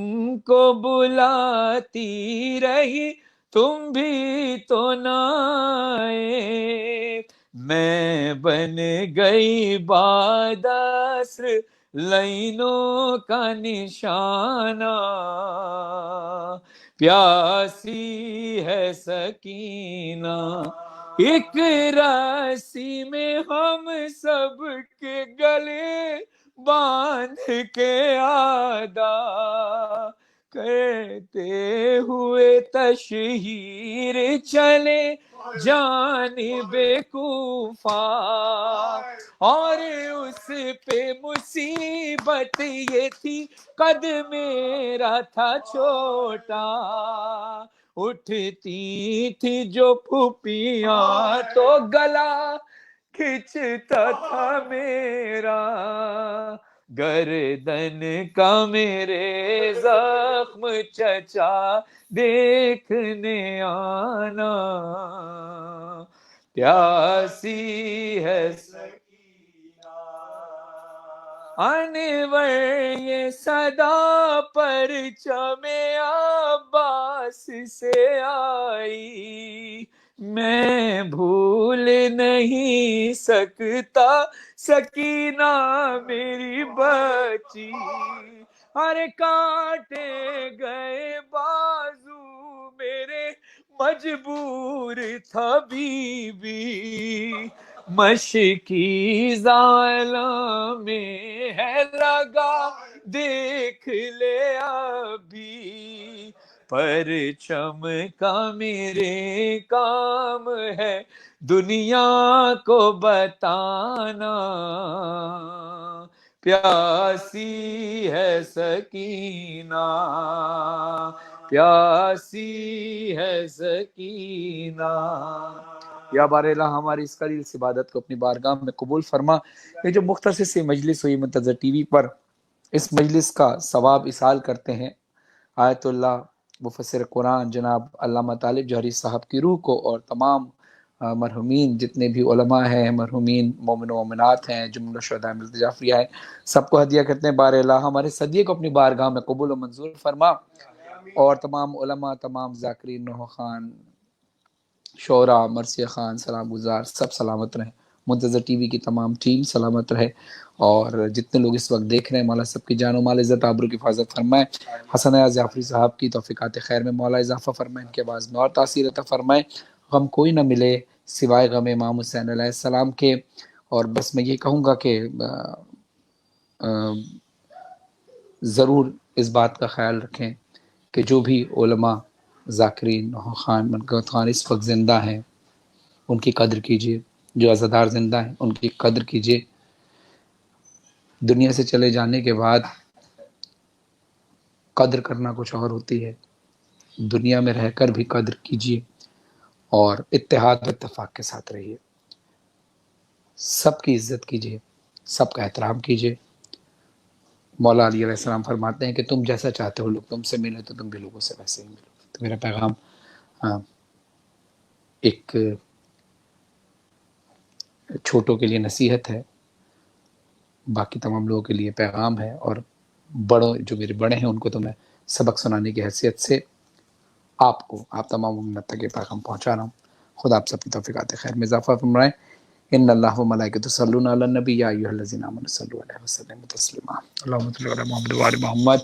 کو بلاتی رہی تم بھی تو نہ آئے، میں بن گئی بعد عصر لینوں کا نشانہ، پیاسی ہے سکینہ، ایک رسی میں ہم سب کے گلے باندھ کے آدھا کرتے ہوئے تشہیر چلے جانب کوفہ، اور اس پہ مصیبت یہ تھی قد میرا تھا چھوٹا، اٹھتی تھی جو پھوپھیاں تو گلا کھچتا تھا میرا، گردن کا میرے زخم چچا دیکھنے آنا، پیاسی ہے سکینہ، انور یہ صدا پرچم عباس سے آئی، میں بھول نہیں سکتا سکینہ میری بچی، ارے کاٹے گئے بازو میرے مجبور تھا بی بی، مشکی ظالم میں ہے لگا دیکھ لے ابھی، پرچم کا میرے کام ہے دنیا کو بتانا، پیاسی ہے سکینہ، پیاسی ہے سکینہ. یا بار الہ ہماری اس قلیل سی عبادت کو اپنی بارگاہ میں قبول فرما. یہ جو مختصر سی مجلس ہوئی منتظر ٹی وی پر، اس مجلس کا ثواب اصال کرتے ہیں آیت اللہ مفسر قرآن جناب علامہ طالب جوہری صاحب کی روح کو، اور تمام مرحومین جتنے بھی علماء ہیں، مرحومین مومن و مومنات ہیں، جملہ شہداء ملت جعفریہ ہیں، سب کو ہدیہ کرتے ہیں. بار الہ ہمارے صدیے کو اپنی بارگاہ میں قبول و منظور فرما، اور تمام علماء، تمام ذاکرین، نوح خان، شعراء، مرثیہ خان، سلام گزار، سب سلامت رہیں. منتظر ٹی وی کی تمام ٹیم سلامت رہے، اور جتنے لوگ اس وقت دیکھ رہے ہیں مولا سب کی جان و مال عزت آبرو کی حفاظت فرمائے. حسن عیاض جعفری صاحب کی توفیقات خیر میں مولا اضافہ فرمائے، ان کے آواز میں اور تاثیر عطا فرمائے. غم کوئی نہ ملے سوائے غم امام حسین علیہ السلام کے. اور بس میں یہ کہوں گا کہ ضرور اس بات کا خیال رکھیں کہ جو بھی علماء، ذاکرین، نوح خان، منقبت خان اس وقت زندہ ہیں ان کی قدر کیجیے. جو عزادار زندہ ہیں ان کی قدر کیجیے. دنیا سے چلے جانے کے بعد قدر کرنا کچھ اور ہوتی ہے. دنیا میں رہ کر بھی قدر کیجیے، اور اتحاد و اتفاق کے ساتھ رہیے. سب کی عزت کیجیے، سب کا احترام کیجیے. مولا علی علیہ السلام فرماتے ہیں کہ تم جیسا چاہتے ہو لوگ تم سے ملے تو تم بھی لوگوں سے ویسے ہی ملو. تو میرا پیغام ایک چھوٹوں کے لیے نصیحت ہے، باقی تمام لوگوں کے لیے پیغام ہے، اور بڑوں جو میرے بڑے ہیں ان کو تو میں سبق سنانے کی حیثیت سے آپ تمام امت تک یہ پیغام پہنچا رہا ہوں. خدا آپ سب کی توفیقات خیر میں اضافہ فرمائے. ان اللہ و ملائکۃہ یصلون علی النبی یا ایھا الذین آمنوا صلوا علیہ وسلموا تسلیما. اللہم صل علی محمد و آل محمد.